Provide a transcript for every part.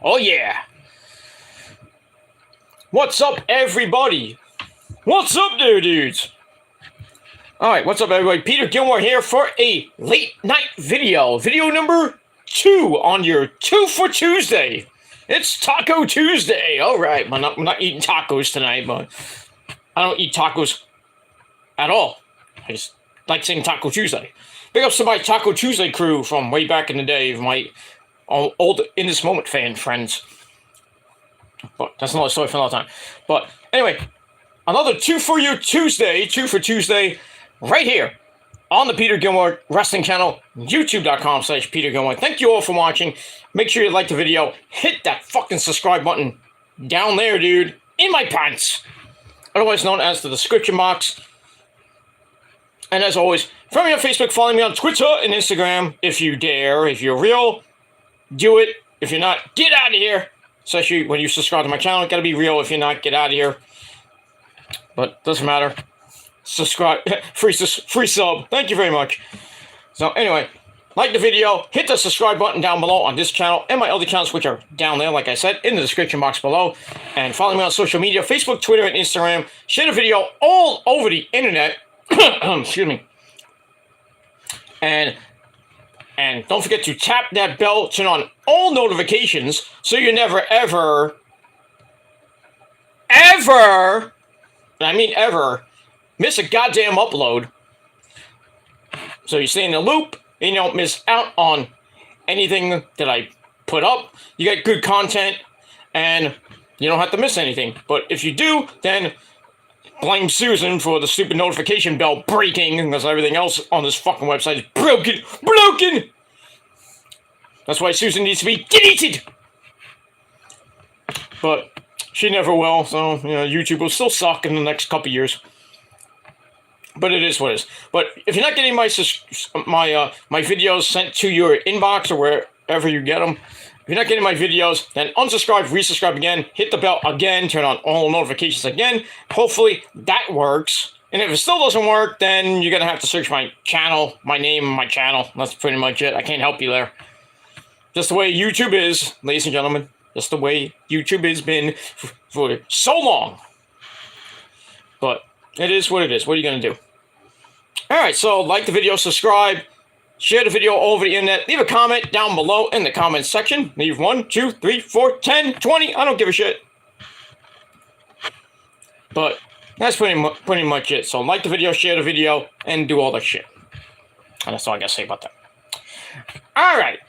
Oh yeah. What's up, everybody? What's up there, dudes? Alright, what's up, everybody? Peter Gilmore here for a late night video. Video number 2 on your 2 for Tuesday. It's Taco Tuesday. Alright, we're not eating tacos tonight, but I don't eat tacos at all. I just like saying Taco Tuesday. Big ups to my Taco Tuesday crew from way back in the day, my old In This Moment fan friends. But that's another story for another time. But anyway, another 2 for Tuesday, right here on the Peter Gilmore Wrestling Channel, youtube.com/Peter Gilmore. Thank you all for watching. Make sure you like the video. Hit that fucking subscribe button down there, dude, in my pants. Otherwise known as the description box. And as always, follow me on Facebook, follow me on Twitter and Instagram if you dare. If you're real, do it. If you're not, get out of here. Especially when you subscribe to my channel. Gotta be real. If you're not, get out of here. But doesn't matter. Subscribe. Free sub. Thank you very much. So anyway, like the video. Hit the subscribe button down below on this channel and my other channels, which are down there, like I said, in the description box below. And follow me on social media, Facebook, Twitter, and Instagram. Share the video all over the internet. Excuse me. And don't forget to tap that bell, turn on all notifications, so you never, ever, and I mean ever, miss a goddamn upload. So you stay in the loop, and you don't miss out on anything that I put up. You get good content, and you don't have to miss anything. But if you do, then blame Susan for the stupid notification bell breaking, because everything else on this fucking website is broken! That's why Susan needs to be deleted! But she never will, so, you know, YouTube will still suck in the next couple years. But it is what it is. But if you're not getting my videos sent to your inbox or wherever you get them, if you're not getting my videos, then unsubscribe, resubscribe again, hit the bell again, turn on all notifications again. Hopefully that works. And if it still doesn't work, then you're going to have to search my channel, my name, my channel. That's pretty much it. I can't help you there. Just the way YouTube is, ladies and gentlemen. Just the way YouTube has been for so long. But it is what it is. What are you going to do? Alright, so like the video, subscribe. Share the video all over the internet. Leave a comment down below in the comment section. Leave 1, 2, 3, 4, 10, 20. I don't give a shit. But that's pretty much it. So like the video, share the video, and do all that shit. And that's all I gotta say about that. Alright.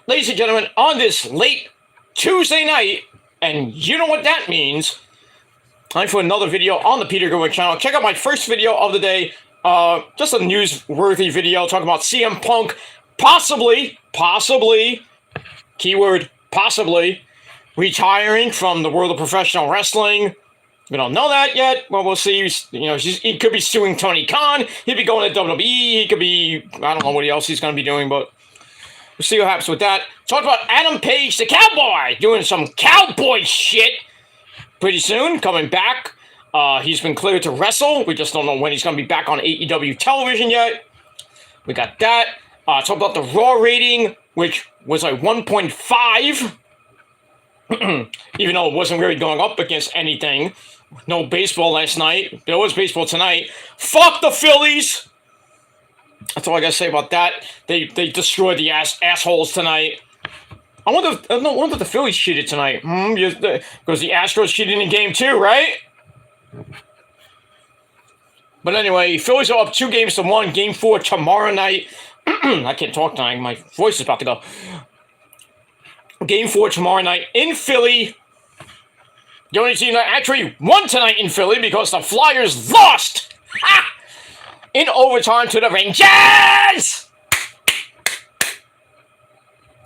Ladies and gentlemen, on this late Tuesday night, and you know what that means, time for another video on the Peter Gilmore channel. Check out my first video of the day. Just a newsworthy video talking about CM Punk possibly, keyword possibly, retiring from the world of professional wrestling. We don't know that yet. Well, we'll see. You know, he could be suing Tony Khan. He'd be going to WWE. He could be, I don't know what else he's going to be doing, but we'll see what happens with that. Talk about Adam Page, the cowboy, doing some cowboy shit pretty soon, coming back. He's been cleared to wrestle. We just don't know when he's going to be back on AEW television yet. We got that. Talk about the Raw rating, which was a 1.5. Even though it wasn't really going up against anything. No baseball last night. There was baseball tonight. Fuck the Phillies! That's all I got to say about that. They destroyed the assholes tonight. I wonder if the Phillies cheated tonight. Because the Astros cheated in game 2, right? But anyway, Phillies are up 2-1. Game 4 tomorrow night. I can't talk tonight. My voice is about to go. Game 4 tomorrow night in Philly. The only team that actually won tonight in Philly because the Flyers lost in overtime to the Rangers.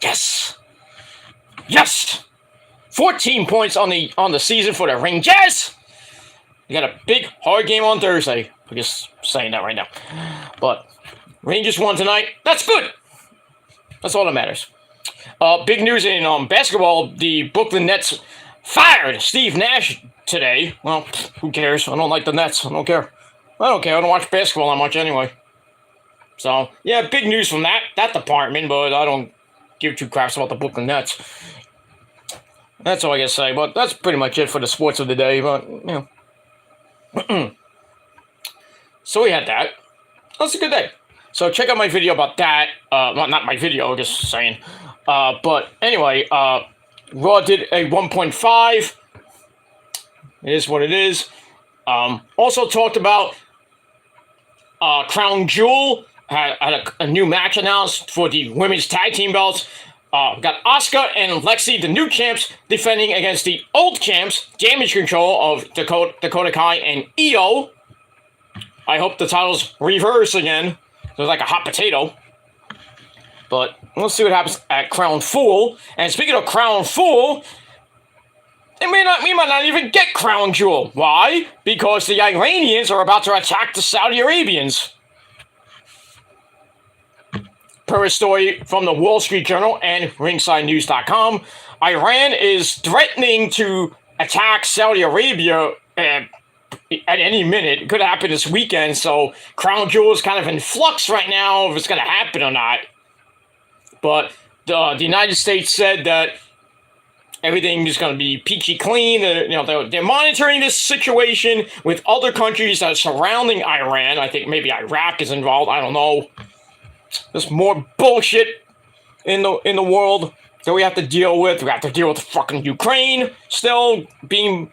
Yes. 14 points on the season for the Rangers. You got a big, hard game on Thursday. I'm just saying that right now. But Rangers won tonight. That's good. That's all that matters. Big news in basketball. The Brooklyn Nets fired Steve Nash today. Well, who cares? I don't like the Nets. I don't care. I don't watch basketball that much anyway. So, yeah, big news from that department, but I don't give two craps about the Brooklyn Nets. That's all I gotta say, but that's pretty much it for the sports of the day, but, So we had that. That's a good day. So check out my video about that. Well, not my video, just saying. But anyway, Raw did a 1.5. It is what it is. Also talked about Crown Jewel. Had a new match announced for the women's tag team belts. Got Asuka and Lexi, the new champs, defending against the old champs, Damage Control of Dakota Kai and Io. I hope the titles reverse again. They're like a hot potato. But we'll see what happens at Crown Jewel. And speaking of Crown Jewel, we might not even get Crown Jewel. Why? Because the Iranians are about to attack the Saudi Arabians. Per a story from the Wall Street Journal and RingsideNews.com, Iran is threatening to attack Saudi Arabia at any minute. It could happen this weekend, so Crown Jewel is kind of in flux right now if it's going to happen or not. But the United States said that everything is going to be peachy clean. They're monitoring this situation with other countries that are surrounding Iran. I think maybe Iraq is involved. I don't know. There's more bullshit in the world that we have to deal with. We have to deal with fucking Ukraine still being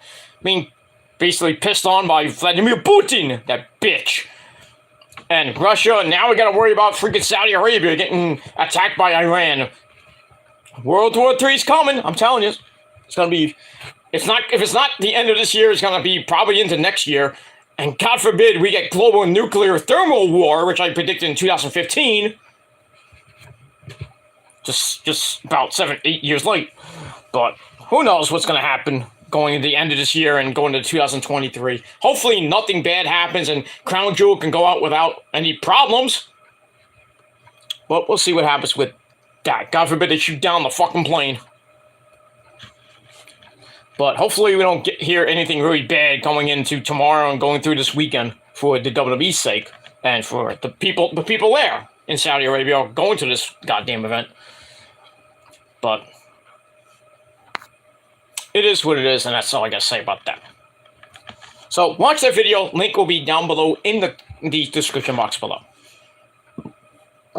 basically pissed on by Vladimir Putin, that bitch. And Russia, now we gotta worry about freaking Saudi Arabia getting attacked by Iran. World War III is coming, I'm telling you. It's gonna be, if it's not the end of this year, it's gonna be probably into next year. And God forbid we get global nuclear thermal war, which I predicted in 2015. Just about 7-8 years late. But who knows what's going to happen going into the end of this year and going into 2023. Hopefully nothing bad happens and Crown Jewel can go out without any problems. But we'll see what happens with that. God forbid they shoot down the fucking plane. But hopefully we don't hear anything really bad going into tomorrow and going through this weekend for the WWE's sake and for the people there in Saudi Arabia going to this goddamn event. But it is what it is, and that's all I gotta say about that. So watch that video. Link will be down below in the description box below.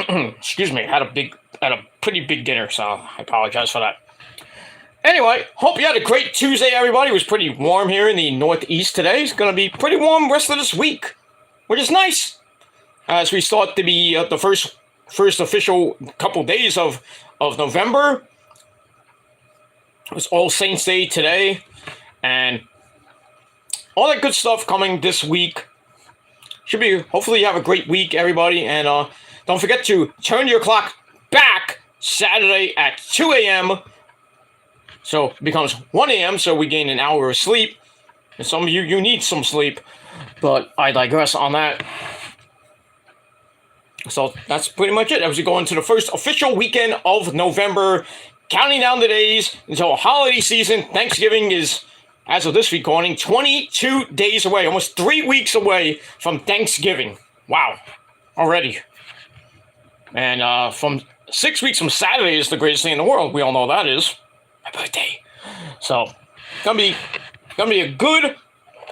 Excuse me, I had a pretty big dinner, so I apologize for that. Anyway, hope you had a great Tuesday, everybody. It was pretty warm here in the Northeast today. It's going to be pretty warm rest of this week, which is nice. As we start to be the first official couple days of November. It's All Saints Day today. And all that good stuff coming this week. Hopefully you have a great week, everybody. And don't forget to turn your clock back Saturday at 2 a.m., so it becomes 1 a.m., so we gain an hour of sleep. And some of you need some sleep. But I digress on that. So that's pretty much it. As we go into the first official weekend of November, counting down the days until holiday season. Thanksgiving is, as of this recording, 22 days away. Almost 3 weeks away from Thanksgiving. Wow. Already. And from 6 weeks from Saturday is the greatest thing in the world. We all know that is. My birthday. So, gonna be a good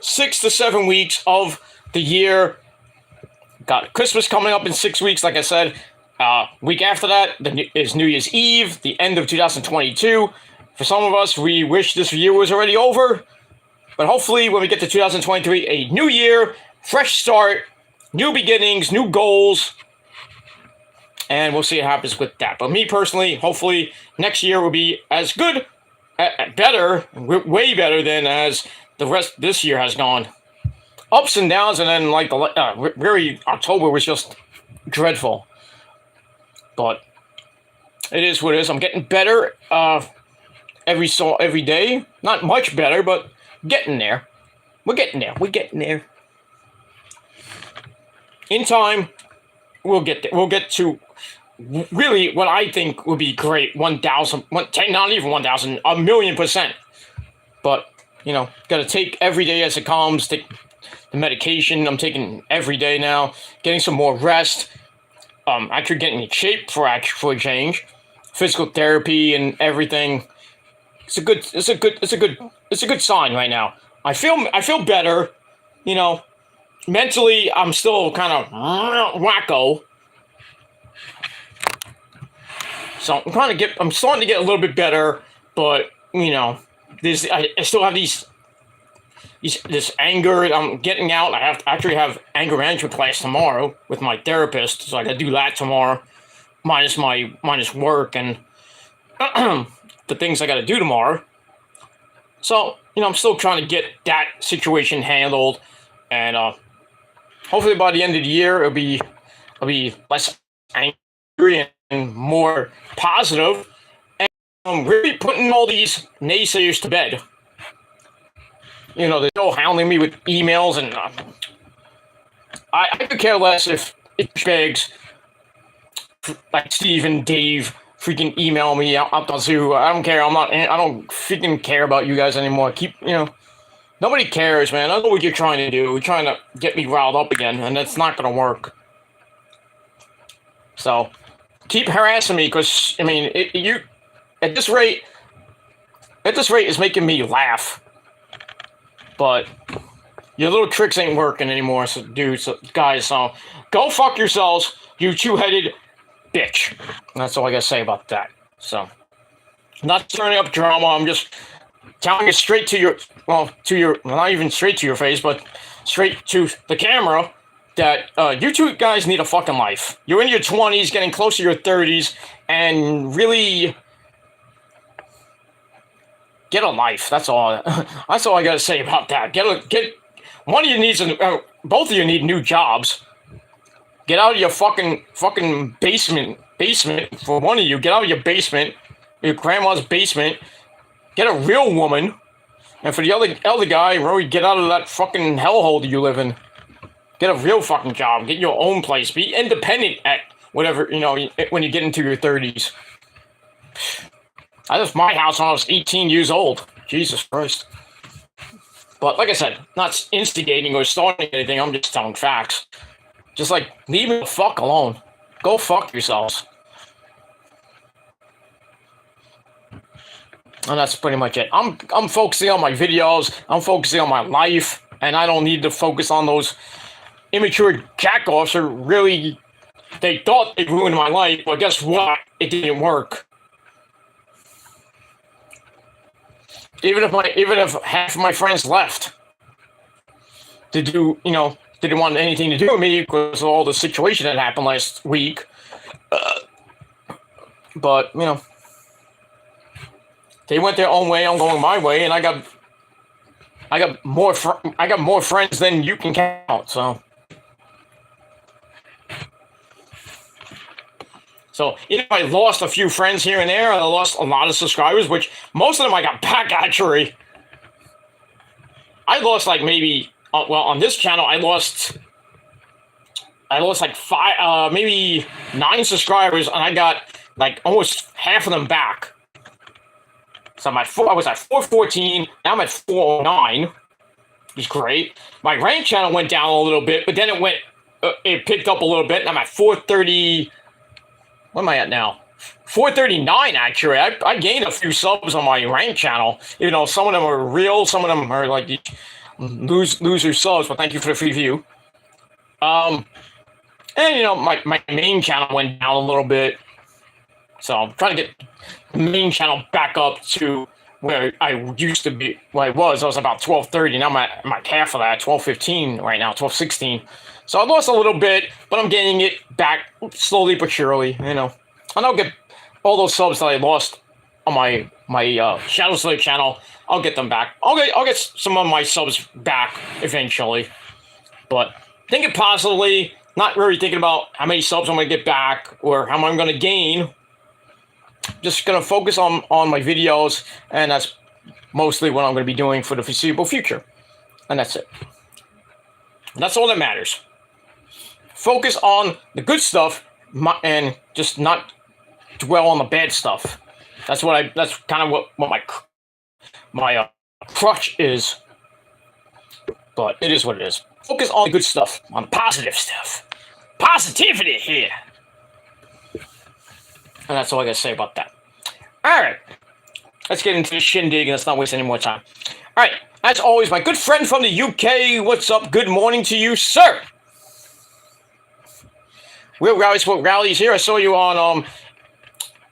6 to 7 weeks of the year. Got Christmas coming up in 6 weeks, like I said. Week after that is New Year's Eve, the end of 2022. For some of us, we wish this year was already over. But hopefully, when we get to 2023, a new year, fresh start, new beginnings, new goals. And we'll see what happens with that. But me personally, hopefully next year will be as good, better, way better than as the rest this year has gone. Ups and downs, and then like really October was just dreadful. But it is what it is. I'm getting better every day. Not much better, but getting there. We're getting there. In time, we'll get there. We'll get to really what I think would be great. 1,000, not even 1,000, 1,000,000%. But, got to take every day as it comes. Take the medication I'm taking every day now. Getting some more rest. Actually getting in shape for a change. Physical therapy and everything. it's a good sign right now. I feel better, you know. Mentally, I'm still kind of wacko. So I'm starting to get a little bit better, but you know, I still have this anger I'm getting out. I actually have anger management class tomorrow with my therapist, so I got to do that tomorrow, minus work and the things I got to do tomorrow. So you know, I'm still trying to get that situation handled, and hopefully by the end of the year, I'll be less angry and more positive, and I'm really putting all these naysayers to bed. You know, they're still hounding me with emails, and I could care less if douchebags like Steve and Dave freaking email me out the zoo. I don't care. I don't freaking care about you guys anymore. Nobody cares, man. I know what you're trying to do. You're trying to get me riled up again, and that's not going to work. So, keep harassing me, because, I mean, at this rate, it's making me laugh. But your little tricks ain't working anymore, guys, so go fuck yourselves, you two-headed bitch. That's all I gotta say about that. So, not stirring up drama, I'm just telling it straight to not even straight to your face, but straight to the camera, that you two guys need a fucking life. You're in your 20s, getting close to your 30s, and really get a life. That's all. That's all I gotta say about that. Get. One of you needs both of you need new jobs. Get out of your fucking basement. For one of you, get out of your basement, your grandma's basement. Get a real woman. And for the other guy, Rory, get out of that fucking hellhole you live in. Get a real fucking job. Get your own place. Be independent at whatever, you know, when you get into your 30s. I left my house when I was 18 years old. Jesus Christ. But like I said, not instigating or starting anything. I'm just telling facts. Just like, leave me the fuck alone. Go fuck yourselves. And that's pretty much it. I'm focusing on my videos. I'm focusing on my life. And I don't need to focus on those immature jackoffs who really, they thought they ruined my life. But guess what? It didn't work. Even if half of my friends left to do, you know, didn't want anything to do with me because of all the situation that happened last week. But you know, they went their own way. I'm going my way, and I got more friends than you can count. So you know, I lost a few friends here and there. I lost a lot of subscribers, which most of them I got back actually. I lost like maybe on this channel I lost like 5, maybe 9 subscribers, and I got like almost half of them back. So I was at 414. Now I'm at 409. It's great. My rank channel went down a little bit, but then it picked up a little bit, and I'm at 430. What am I at now? 439, actually. I gained a few subs on my rank channel, even though some of them are real, some of them are like loser subs, but thank you for the free view. And, you know, my main channel went down a little bit, so I'm trying to get the main channel back up to where I used to be, where I was about 1230, now I'm at like half of that, 1215 right now, 1216. So I lost a little bit, but I'm getting it back slowly but surely, you know. And I'll get all those subs that I lost on my Shadow Slayer channel, I'll get them back. I'll get some of my subs back eventually. But thinking positively, not really thinking about how many subs I'm going to get back or how I'm going to gain. Just going to focus on my videos, and that's mostly what I'm going to be doing for the foreseeable future. And that's it. That's all that matters. Focus on the good stuff and just not dwell on the bad stuff. That's kind of what my crutch is. But it is what it is. Focus on the good stuff, on the positive stuff. Positivity here. And that's all I gotta say about that. All right. let's get into the shindig and let's not waste any more time. All right, as always, my good friend from the UK. What's up? Good morning to you, sir. Real Rally Sport Rallies here. I saw you on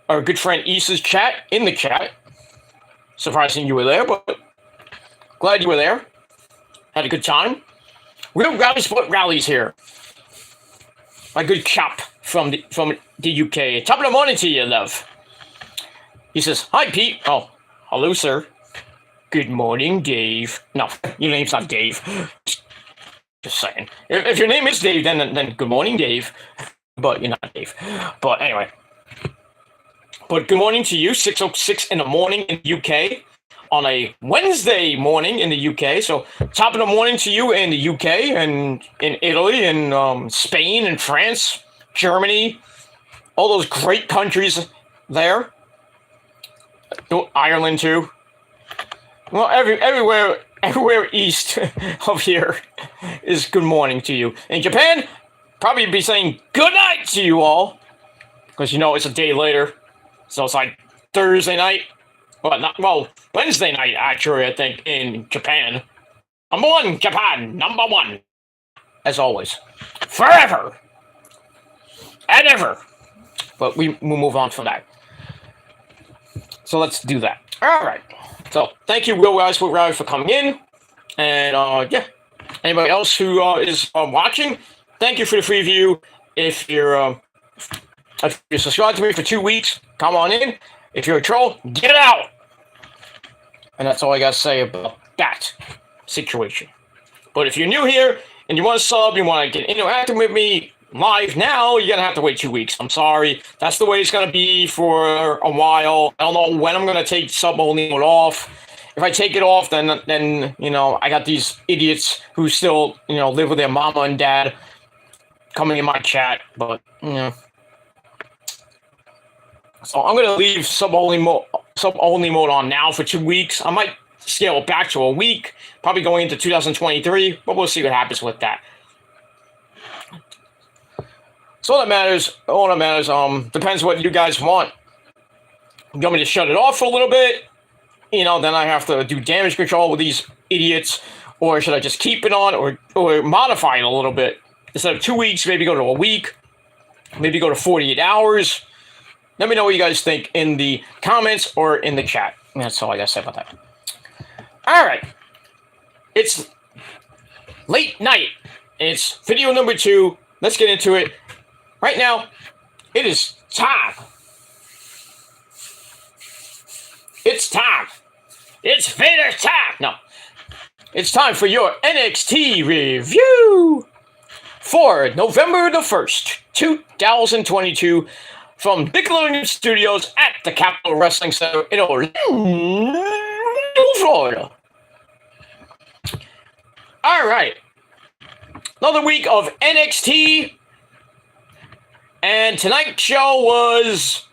our good friend Issa's chat, in the chat. Surprising you were there, but glad you were there. Had a good time. Real Rally Sport Rallies here. My good chap from the UK. Top of the morning to you, love. He says, hi, Pete. Oh, hello, sir. Good morning, Dave. No, your name's not Dave. Just saying. If your name is Dave, then good morning, Dave. But you're not Dave. But anyway. But good morning to you. 6:06 in the morning in the UK. On a Wednesday morning in the UK. So top of the morning to you in the UK and in Italy and Spain and France, Germany. All those great countries there. Ireland too. Well, everywhere east of here is good morning to you. In Japan, probably be saying good night to you all, because you know it's a day later, so it's like Thursday night. Well, Wednesday night actually. I think in Japan. Number one, Japan. Number one, as always, forever and ever. But we'll move on from that. So let's do that. All right. So thank you, Will Rise for coming in, and yeah, anybody else who is watching, thank you for the free view. If you're subscribed to me for 2 weeks, come on in. If you're a troll, get out. And that's all I gotta say about that situation. But if you're new here and you want to sub, you want to get interacting with me live now, you're gonna have to wait 2 weeks. I'm sorry. That's the way it's gonna be for a while. I don't know when I'm gonna take sub only mode off. If I take it off, then you know, I got these idiots who still, you know, live with their mama and dad coming in my chat. But you know, so I'm gonna leave sub only mode on now for 2 weeks. I might scale it back to a week, probably going into 2023, but we'll see what happens with that. So all that matters, depends what you guys want. You want me to shut it off for a little bit? You know, then I have to do damage control with these idiots, or should I just keep it on, or modify it a little bit? Instead of 2 weeks, maybe go to a week, maybe go to 48 hours. Let me know what you guys think in the comments or in the chat. That's all I gotta say about that. All right. It's late night. It's video number 2. Let's get into it. Right now, it is time. It's time. It's Vader time. No. It's time for your NXT review for November the 1st, 2022, from Nickelodeon Studios at the Capitol Wrestling Center in Orlando, Florida. All right. Another week of NXT. And tonight's show was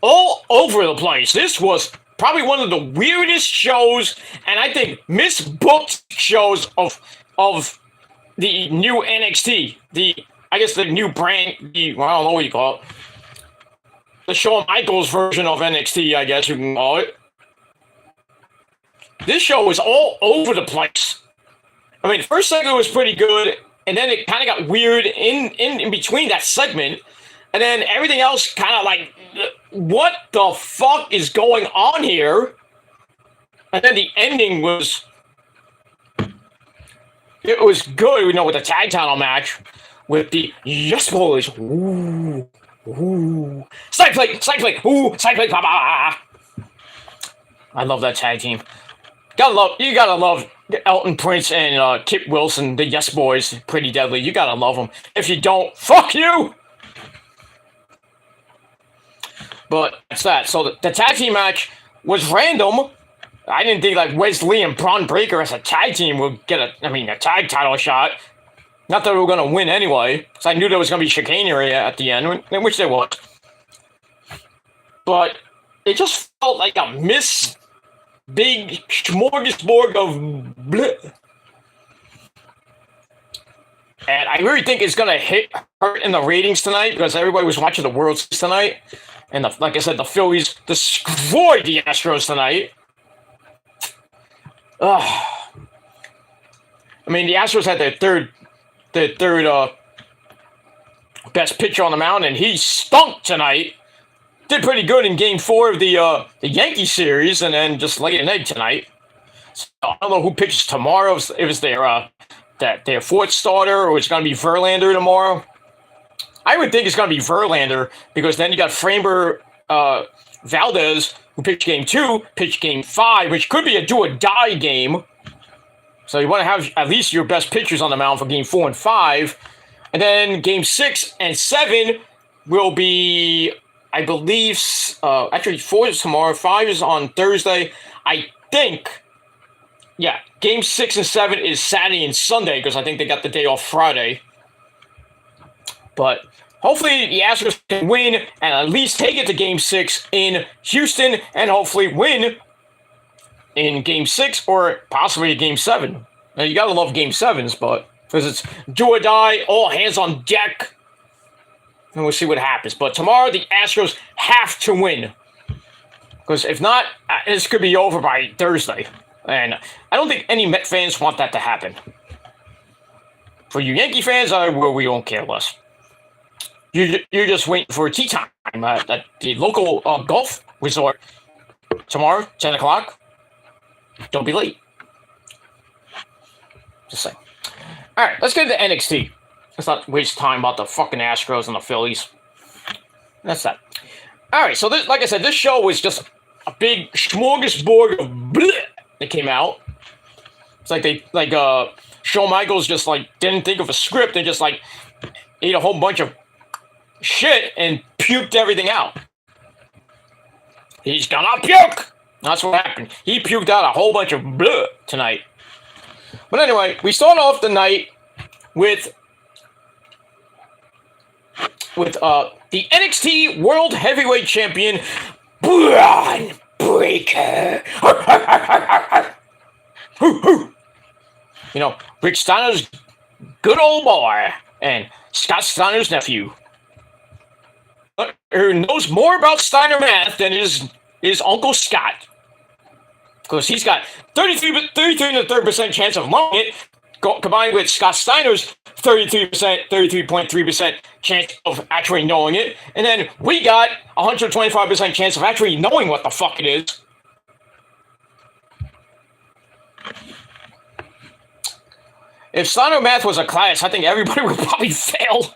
all over the place. This was probably one of the weirdest shows, and I think misbooked shows of the new NXT. I guess the new brand, I don't know what you call it. The Shawn Michaels version of NXT, I guess you can call it. This show was all over the place. I mean, the first segment was pretty good, and then it kind of got weird in between that segment, and then everything else kind of like, what the fuck is going on here? And then the ending was, it was good, you know, with the tag title match with the Yes Boys. Ooh, ooh. Side plate, ooh, side plate, papa. I love that tag team. You gotta love Elton Prince and Kip Wilson, the Yes Boys, pretty deadly. You gotta love them. If you don't, fuck you! But that's that. So the tag team match was random. I didn't think like Wesley and Braun Breaker as a tag team would get a tag title shot. Not that we were gonna win anyway, because I knew there was gonna be chicanery at the end, which there was. But it just felt like a big smorgasbord of bleh. And I really think it's gonna hurt in the ratings tonight, because everybody was watching the World Series tonight. And like I said, the Phillies destroyed the Astros tonight. I mean, the Astros had their third best pitcher on the mound, and he stunk tonight. Did pretty good in Game 4 of the Yankee series, and then just laid an egg tonight. So I don't know who pitches tomorrow. If it's their fourth starter, or it's going to be Verlander tomorrow. I would think it's going to be Verlander, because then you got Framber Valdez, who pitched Game 2, pitched Game 5, which could be a do-or-die game. So you want to have at least your best pitchers on the mound for Game 4 and 5. And then Game 6 and 7 will be, I believe, actually 4 is tomorrow, 5 is on Thursday. I think, yeah, Game 6 and 7 is Saturday and Sunday, because I think they got the day off Friday. But hopefully the Astros can win and at least take it to Game 6 in Houston, and hopefully win in Game 6 or possibly Game 7. Now, you gotta love Game 7s, but because it's do or die, all hands on deck, and we'll see what happens. But tomorrow the Astros have to win, because if not, this could be over by Thursday, and I don't think any Met fans want that to happen. For you Yankee fans, we don't care less. You're just waiting for tea time at the local golf resort tomorrow, 10 o'clock. Don't be late. Just saying. All right, let's get into NXT. Let's not waste time about the fucking Astros and the Phillies. That's that. All right, so this, like I said, this show was just a big smorgasbord of bleh that came out. It's like Shawn Michaels just didn't think of a script and just ate a whole bunch of shit and puked everything out. He's gonna puke! That's what happened. He puked out a whole bunch of bleh tonight. But anyway, we start off the night with the NXT World Heavyweight Champion, Braun Breaker. You know, Rick Steiner's good old boy and Scott Steiner's nephew, who knows more about Steiner math than his Uncle Scott. Because he's got 33.3% chance of knowing it, combined with Scott Steiner's 33.3% chance of actually knowing it. And then we got 125% chance of actually knowing what the fuck it is. If Steiner math was a class, I think everybody would probably fail.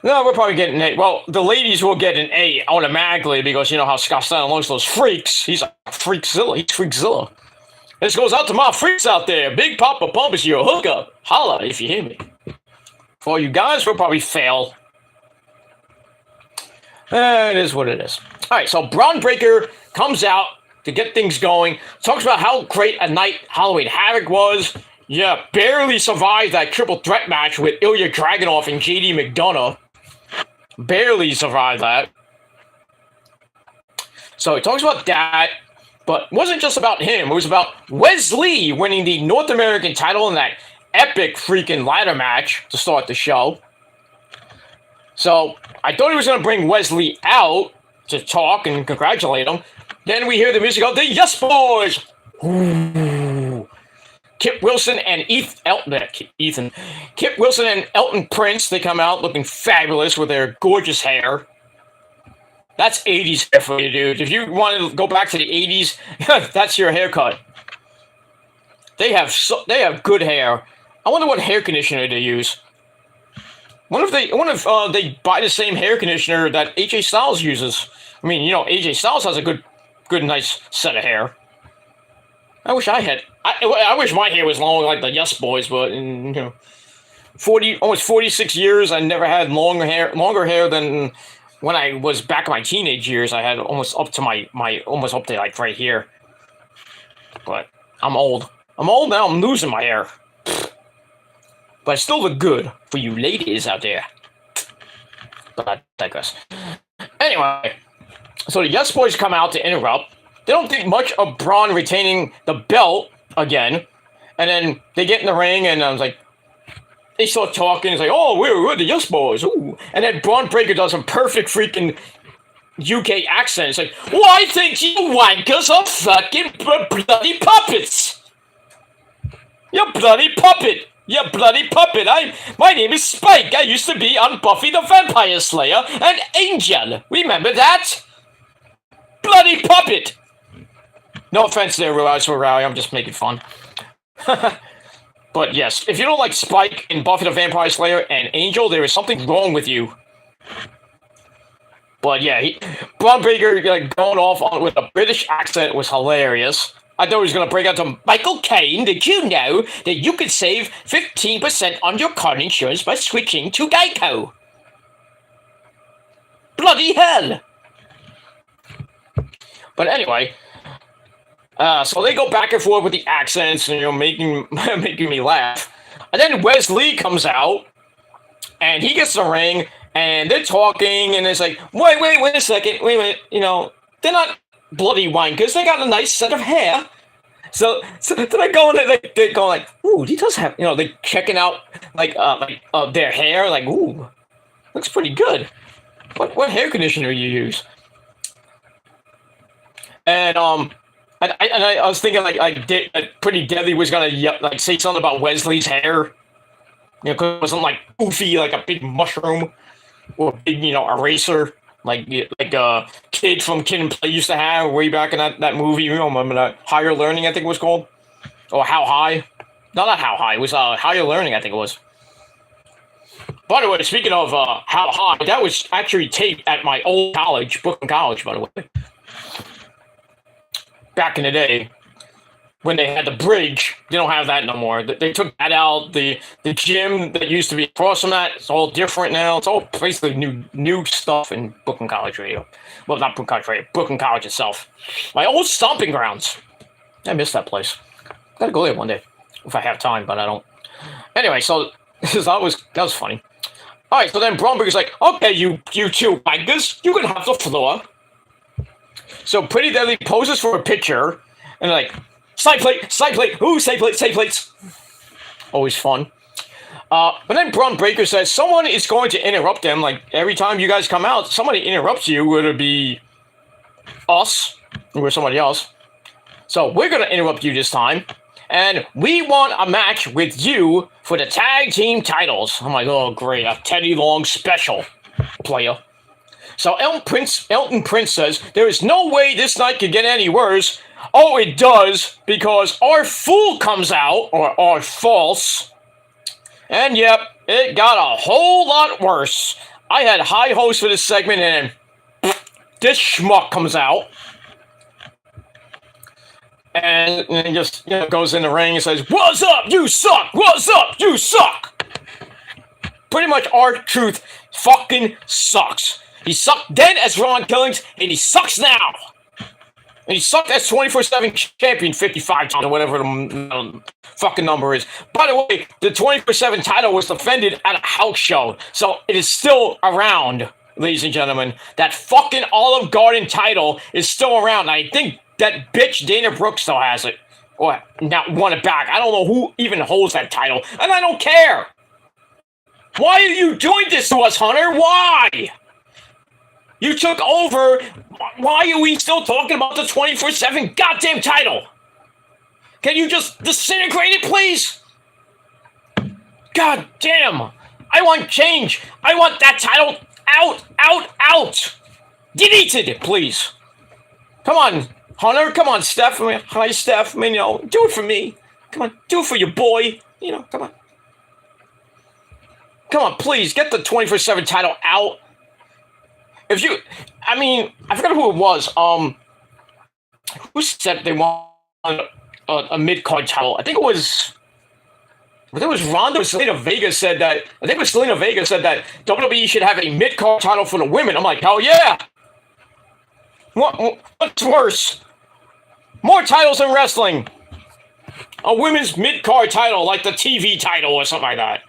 No, we're probably getting an A. Well, the ladies will get an A automatically, because you know how Scott Steiner likes those freaks. He's a freakzilla. He's freakzilla. This goes out to my freaks out there. Big Papa Pump is your hookup. Holla if you hear me. For you guys, we'll probably fail. It is what it is. All right, so Braun Breaker comes out to get things going. Talks about how great a night Halloween Havoc was. Yeah, barely survived that triple threat match with Ilya Dragunov and JD McDonough. Barely survived that. So he talks about that, but it wasn't just about him. It was about Wesley winning the North American title in that epic freaking ladder match to start the show. So I thought he was going to bring Wesley out to talk and congratulate him. Then we hear the music of the Yes Boys. Ooh. Kip Wilson and Kip Wilson and Elton Prince, they come out looking fabulous with their gorgeous hair. That's 80s hair for you, dude. If you want to go back to the 80s, that's your haircut. They have good hair. I wonder what hair conditioner they use. I wonder if they buy the same hair conditioner that AJ Styles uses. I mean, you know, AJ Styles has a good nice set of hair. I wish I had. I wish my hair was long like the Yes Boys, but you know, almost 46 years, I never had longer hair than when I was back in my teenage years. I had almost up to almost up to like right here. But I'm old. I'm old now. I'm losing my hair. But I still look good for you ladies out there. But I digress. Anyway, so the Yes Boys come out to interrupt. They don't think much of Braun retaining the belt again. And then they get in the ring, and I was like, they start talking. It's like, oh, we're the Yes Boys. Ooh. And then Braun Breaker does a perfect freaking UK accent. It's like, why think you wankers are fucking bloody puppets? You bloody puppet. You bloody puppet. My name is Spike. I used to be on Buffy the Vampire Slayer and Angel. Remember that? Bloody puppet. No offense there, Rise for Rally. I'm just making fun. But yes, if you don't like Spike in Buffy the Vampire Slayer and Angel, there is something wrong with you. But yeah, Braun Breaker like, going off with a British accent was hilarious. I thought he was going to break out to Michael Caine. Did you know that you could save 15% on your car insurance by switching to Geico? Bloody hell! But anyway, so they go back and forth with the accents, and making me laugh. And then Wesley comes out, and he gets the ring, and they're talking, and it's like, wait a second, wait a minute, they're not bloody wankers, they got a nice set of hair. So they're going like, ooh, he does have, they're checking out their hair, like, ooh, looks pretty good. What hair conditioner you use? And I was thinking Pretty Deadly was gonna say something about Wesley's hair, because it wasn't like goofy like a big mushroom or a big eraser like a kid from Kid and Play used to have way back in that movie. Remember that Higher Learning, I think it was called, or How High? No, not How High. It was Higher Learning, I think it was. By the way, speaking of How High, that was actually taped at my old college, Brooklyn College, by the way. Back in the day, when they had the bridge, they don't have that no more. They took that out. The gym that used to be across from that, it's all different now. It's all basically new stuff in Brooklyn College Radio. Well, not Brooklyn College Radio, Brooklyn College itself. My old stomping grounds. I miss that place. Gotta go there one day if I have time, but I don't. Anyway, so that was funny. All right, so then Braun Breaker's like, okay, you two wankers, you can have the floor. So Pretty Deadly poses for a picture, and like, side plate, ooh, side plates. Always fun. But then Braun Breaker says someone is going to interrupt them. Like, every time you guys come out, somebody interrupts you, whether it be us or somebody else. So we're going to interrupt you this time, and we want a match with you for the tag team titles. I'm like, oh, great, a Teddy Long special, player. So Elton Prince says, there is no way this night could get any worse. Oh, it does, because our fool comes out, or our false. And yep, it got a whole lot worse. I had high hopes for this segment, and this schmuck comes out. And he just goes in the ring and says, what's up, you suck! What's up, you suck! Pretty much R-Truth fucking sucks. He sucked then as Ron Killings, and he sucks now. And he sucked as 24/7 champion 55 times, or whatever the fucking number is. By the way, the 24/7 title was defended at a house show, so it is still around, ladies and gentlemen. That fucking Olive Garden title is still around. I think that bitch Dana Brooke still has it, or not won it back. I don't know who even holds that title, and I don't care. Why are you doing this to us, Hunter? Why? You took over. Why are we still talking about the 24/7 goddamn title? Can you just disintegrate it, please? God damn. I want change. I want that title out. Deleted, please. Come on, Hunter. Come on, Steph. Hi, Steph. Do it for me. Come on, do it for your boy. Come on. Come on, please, get the 24/7 title out. I forgot who it was. Who said they want a mid-card title? I think it was Ronda or Selena Vega said that. I think it was Selena Vega said that WWE should have a mid-card title for the women. I'm like, hell yeah! What's worse? More titles in wrestling. A women's mid-card title, like the TV title or something like that.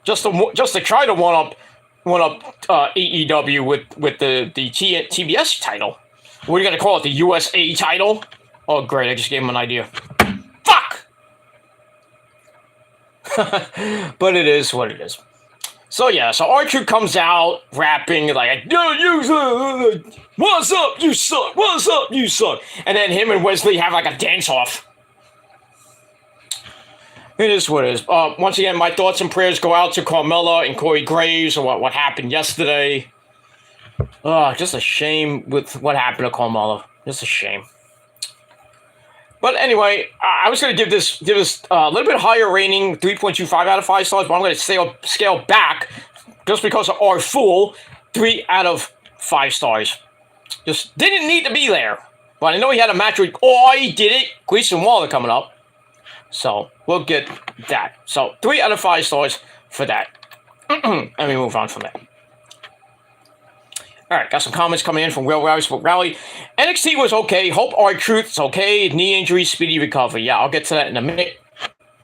Just to try to one up AEW with the TBS title. What are you gonna call it? The USA title? Oh, great! I just gave him an idea. Fuck! But it is what it is. So yeah, so R-Truth comes out rapping like, "Yo, you, what's up, you suck? What's up, you suck?" And then him and Wesley have like a dance-off. It is what it is. Once again, my thoughts and prayers go out to Carmella and Corey Graves and what happened yesterday. Just a shame with what happened to Carmella. Just a shame. But anyway, I was going to give this a little bit higher rating, 3.25 out of 5 stars, but I'm going to scale back just because of our fool, 3 out of 5 stars. Just didn't need to be there. But I know he had a match with, he did it, Grayson Waller coming up. So we'll get that. So 3 out of 5 stars for that. And we move on from that. All right, got some comments coming in from Real Rally Sport Rally. NXT was okay. Hope R-Truth's okay. Knee injury, speedy recovery. Yeah, I'll get to that in a minute.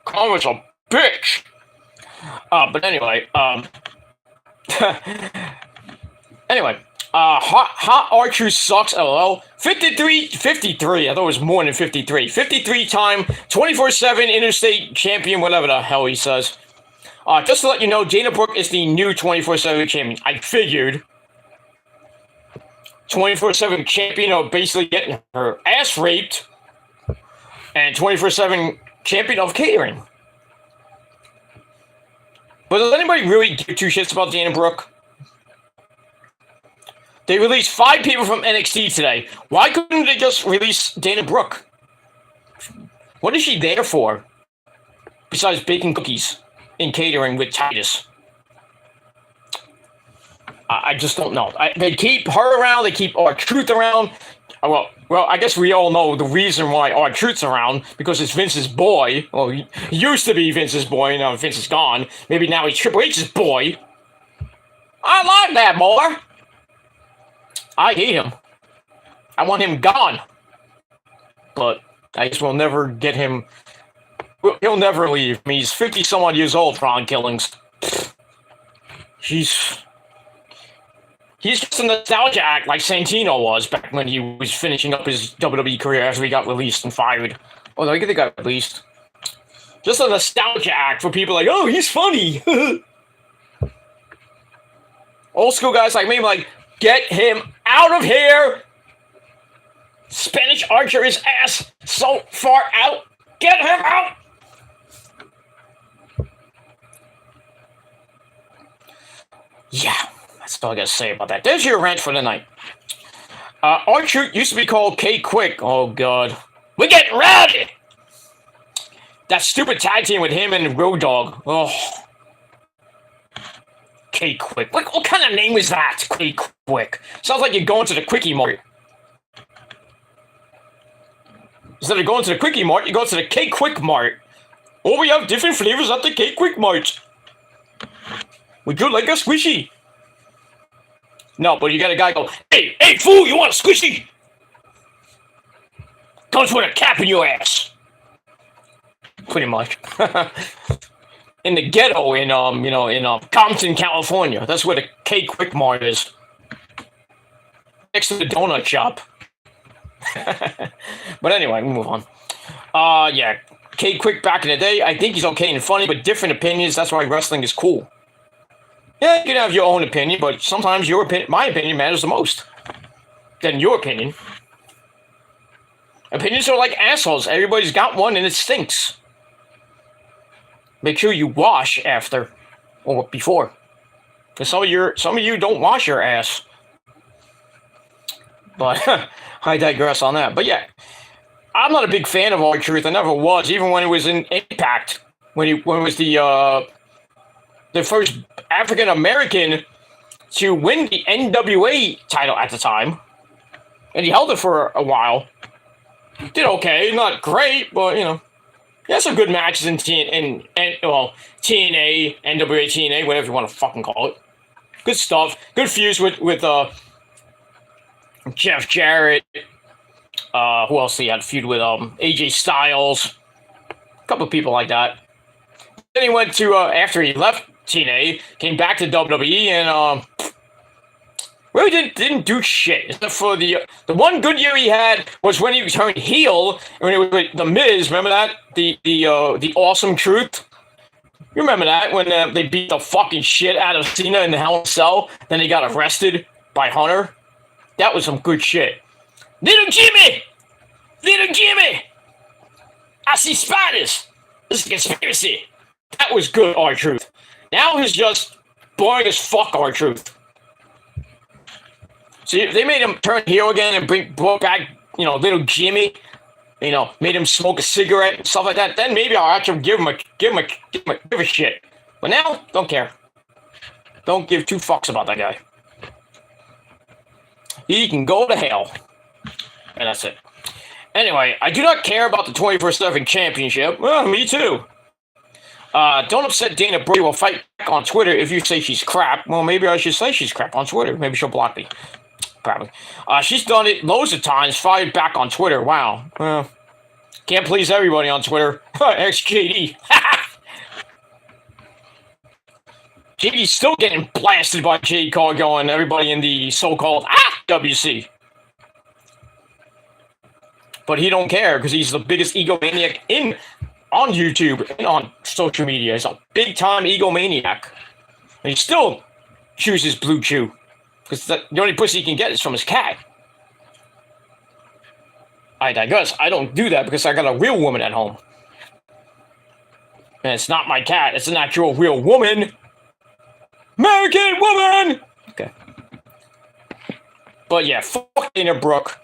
Comments a bitch. But anyway, anyway, hot R-Truth sucks. LOL. 53. I thought it was more than 53. 53-time, 24/7 interstate champion, whatever the hell he says. Just to let you know, Dana Brooke is the new 24/7 champion. I figured. 24/7 champion of basically getting her ass raped, and 24/7 champion of catering. But does anybody really give two shits about Dana Brooke? They released 5 people from NXT today. Why couldn't they just release Dana Brooke? What is she there for? Besides baking cookies and catering with Titus. I just don't know. They keep her around. They keep R-Truth around. Well, I guess we all know the reason why R-Truth's around, because it's Vince's boy. Well, he used to be Vince's boy. Now Vince is gone. Maybe now he's Triple H's boy. I like that boy. I hate him. I want him gone. But I guess we'll never get him. He'll never leave. I mean, he's 50-some-odd years old for on killings. He's just a nostalgia act like Santino was back when he was finishing up his WWE career after he got released and fired. Oh, I think they got released. Just a nostalgia act for people like, oh, he's funny. Old school guys like me, like, get him out of here. Spanish Archer his ass so far out. Get him out. Yeah. That's all I gotta say about that. There's your rant for the night. R-Truth used to be called K-Quick. Oh, God. We're getting rowdy! That stupid tag team with him and Road Dogg. Oh. K-Quick. What kind of name is that? K-Quick. Sounds like you're going to the Quickie Mart. Instead of going to the Quickie Mart, you go to the K-Quick Mart. Oh, we have different flavors at the K-Quick Mart. Would you like a squishy? No, but you got a guy go, hey, fool, you want a squishy? Comes with a cap in your ass. Pretty much. In the ghetto in Compton, California. That's where the K-Quick Mart is. Next to the donut shop. But anyway, we move on. Yeah, K-Quick back in the day, I think he's okay and funny, but different opinions, that's why wrestling is cool. Yeah, you can have your own opinion, but sometimes my opinion matters the most than your opinion. Opinions are like assholes. Everybody's got one and it stinks. Make sure you wash after or before. Because some of you don't wash your ass. But I digress on that. But yeah, I'm not a big fan of R-Truth. I never was, even when it was in Impact. When it was the first African American to win the NWA title at the time, and he held it for a while. Did okay, not great, but he had some good matches in TNA, NWA, TNA, whatever you want to fucking call it. Good stuff. Good fuse with Jeff Jarrett. Who else he had a feud with? AJ Styles. A couple of people like that. Then he went to after he left TNA, came back to WWE, and really didn't do shit. Except for the one good year he had was when he turned heel, when it was with The Miz. Remember that? The Awesome Truth. You remember that when they beat the fucking shit out of Cena in the Hell in a Cell, then he got arrested by Hunter? That was some good shit. Little Jimmy! Little Jimmy! I see spiders! This is a conspiracy! That was good R-Truth. Now he's just boring as fuck R-Truth. See, if they made him turn heel again and brought back, little Jimmy, made him smoke a cigarette and stuff like that, then maybe I'll actually give a shit. But now, don't care. Don't give two fucks about that guy. He can go to hell. And that's it. Anyway, I do not care about the 24/7 championship. Well, me too. Don't upset Dana Brody will fight back on Twitter if you say she's crap. Well, maybe I should say she's crap on Twitter. Maybe she'll block me. Probably. She's done it loads of times, fired back on Twitter. Wow. Well, can't please everybody on Twitter. XJD. JD's still getting blasted by Jade Cargill and everybody in the so-called WC. But he don't care because he's the biggest egomaniac on YouTube and on social media. He's a big-time egomaniac. And he still chooses Blue Chew. Because the only pussy he can get is from his cat. I digress. I don't do that because I got a real woman at home. And it's not my cat. It's an actual real woman. American woman! Okay. But yeah, fuck Dana Brooke.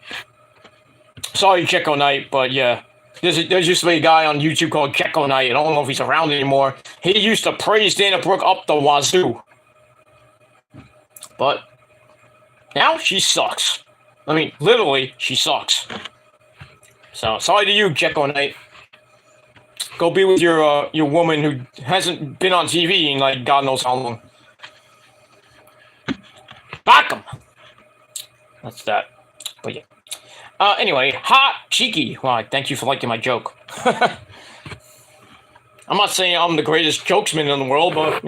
Sorry, Jekyll Knight, but yeah. There's used to be a guy on YouTube called Jekyll Knight. I don't know if he's around anymore. He used to praise Dana Brooke up the wazoo. But now she sucks. I mean, literally, she sucks. So, sorry to you, Jekyll Knight. Go be with your woman who hasn't been on TV in like God knows how long. Back 'em. That's that. But yeah. Anyway, hot cheeky. Well, thank you for liking my joke. I'm not saying I'm the greatest jokesman in the world, but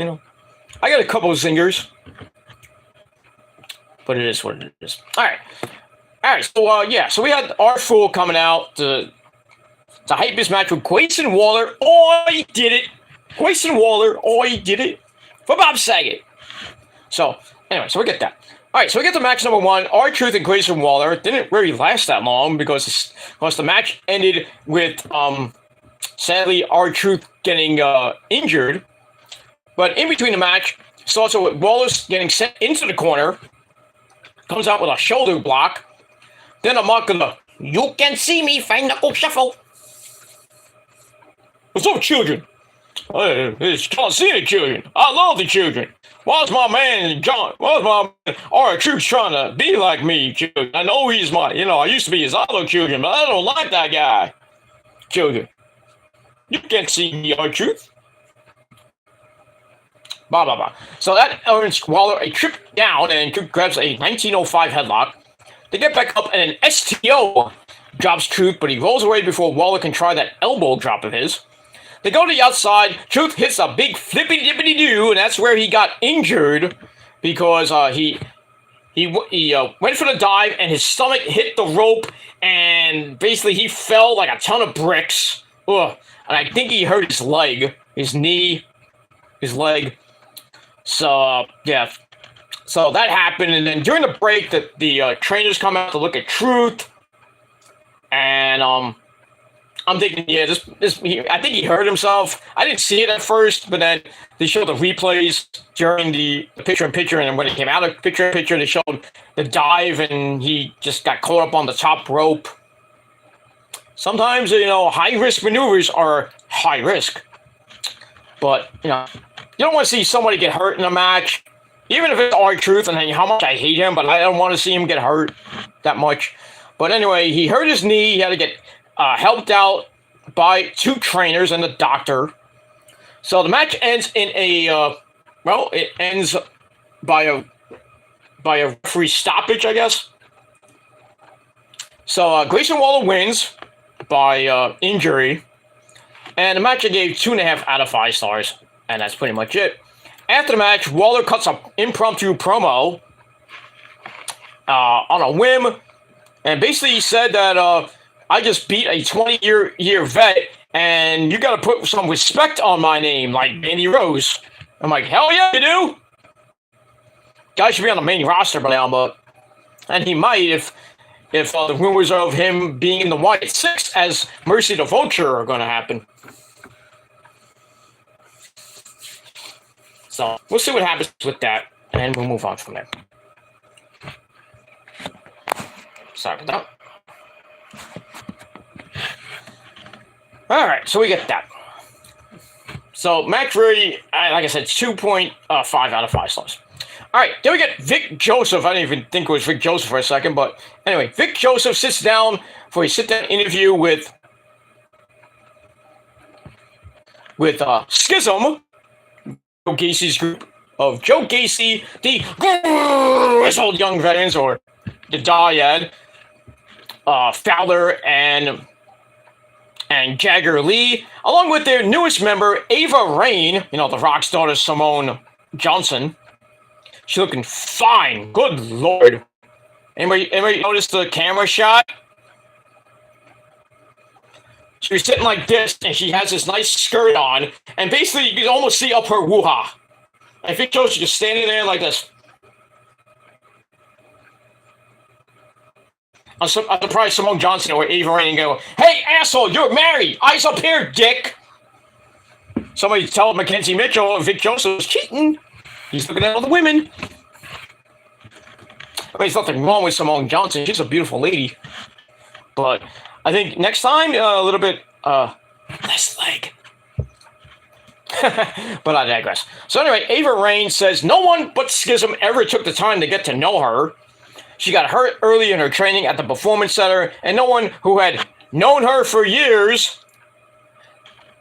I got a couple of zingers. But it is what it is. All right. So we had our Fool coming out to hype this match with Grayson Waller. Oh, he did it. Grayson Waller. Oh, he did it for Bob Saget. So anyway, so we get that. All right, so we get to match number 1. R-Truth and Grayson Waller. It didn't really last that long because the match ended with sadly R-Truth getting injured. But in between the match, starts with Wallace getting sent into the corner. Comes out with a shoulder block. Then a mark of the "You can see me fine knuckle shuffle." What's up, children? It's John Cena, children. I love the children. Why's my man John? Why's my man R-Truth trying to be like me, children? I know he's my, I used to be his idol, children, but I don't like that guy, children. You can't see me, R-Truth. Blah, blah, blah. So that earns Waller a trip down and grabs a 1905 headlock. They get back up and an STO drops Truth, but he rolls away before Waller can try that elbow drop of his. They go to the outside. Truth hits a big flippity-dippity-doo, and that's where he got injured because he went for the dive and his stomach hit the rope, and basically he fell like a ton of bricks. Ugh. And I think he hurt his leg, his knee, his leg. So, yeah. So that happened, and then during the break, the trainers come out to look at Truth, and I'm thinking, yeah, I think he hurt himself. I didn't see it at first, but then they showed the replays during the picture-in-picture, and when it came out of picture-in-picture, they showed the dive, and he just got caught up on the top rope. Sometimes, high-risk maneuvers are high risk. But, you don't want to see somebody get hurt in a match, even if it's R-Truth, and how much I hate him, but I don't want to see him get hurt that much. But anyway, he hurt his knee. He had to get helped out by 2 trainers and the doctor. So the match ends in it ends by a referee stoppage, I guess. So Grayson Waller wins by injury, and the match I gave 2.5 out of 5 stars, and that's pretty much it. After the match, Waller cuts an impromptu promo on a whim, and basically he said that I just beat a 20-year vet, and you got to put some respect on my name, like Mandy Rose. I'm like, hell yeah, you do. Guy should be on the main roster by now, and he might if the rumors of him being in the White Six as Mercy the Vulture are going to happen. So we'll see what happens with that, and we'll move on from there. Sorry for that. All right, so we get that. So Mac Fury, like I said, 2.5 out of 5 stars. All right, then we get Vic Joseph. I didn't even think it was Vic Joseph for a second, but anyway, Vic Joseph sits down for a sit-down interview with Schism, Joe Gacy's group of Joe Gacy, the old young veterans, or the Dyad, Fowler, and Jagger Lee, along with their newest member, Ava Raine, the Rock's daughter, Simone Johnson. She's looking fine. Good Lord. Anybody notice the camera shot? She was sitting like this, and she has this nice skirt on, and basically you can almost see up her woo-ha. I think she's just standing there like this. I'm surprised Simone Johnson or Ava Raine go, hey, asshole, you're married. Eyes up here, dick. Somebody tell Mackenzie Mitchell Vic Joseph was cheating. He's looking at all the women. I mean, there's nothing wrong with Simone Johnson. She's a beautiful lady. But I think next time, a little bit less leg. But I digress. So anyway, Ava Raine says no one but Schism ever took the time to get to know her. She got hurt early in her training at the Performance Center, and no one who had known her for years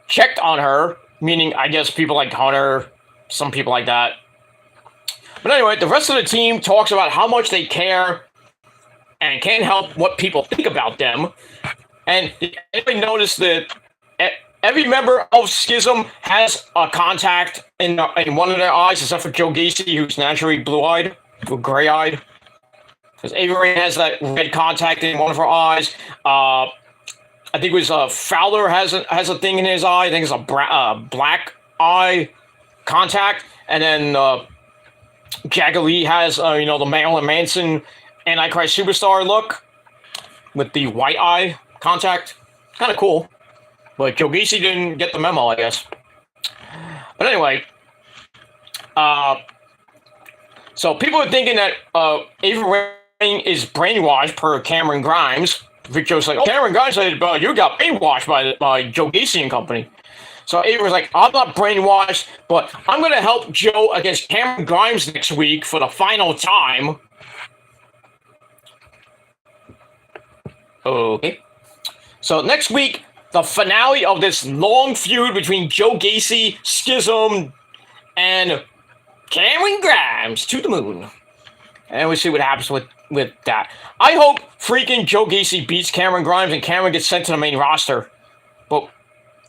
checked on her, meaning, I guess, people like Hunter, some people like that. But anyway, the rest of the team talks about how much they care and can't help what people think about them. And anybody notice that every member of Schism has a contact in one of their eyes, except for Joe Gacy, who's naturally blue-eyed or gray-eyed. Because Ava Raine has that red contact in one of her eyes. I think it was Fowler has a thing in his eye. I think it's a black eye contact. And then Jagger Lee has, the Marilyn Manson Antichrist Superstar look with the white eye contact. Kind of cool. But Joe Gacy didn't get the memo, I guess. But anyway, so people are thinking that Ava Raine is brainwashed per Cameron Grimes. Vic Joe's like, oh, Cameron Grimes said, you got brainwashed by Joe Gacy and company. So Ava was like, I'm not brainwashed, but I'm going to help Joe against Cameron Grimes next week for the final time. Okay. So next week, the finale of this long feud between Joe Gacy, Schism, and Cameron Grimes to the moon. And we'll see what happens with that. I hope freaking Joe Gacy beats Cameron Grimes and Cameron gets sent to the main roster. But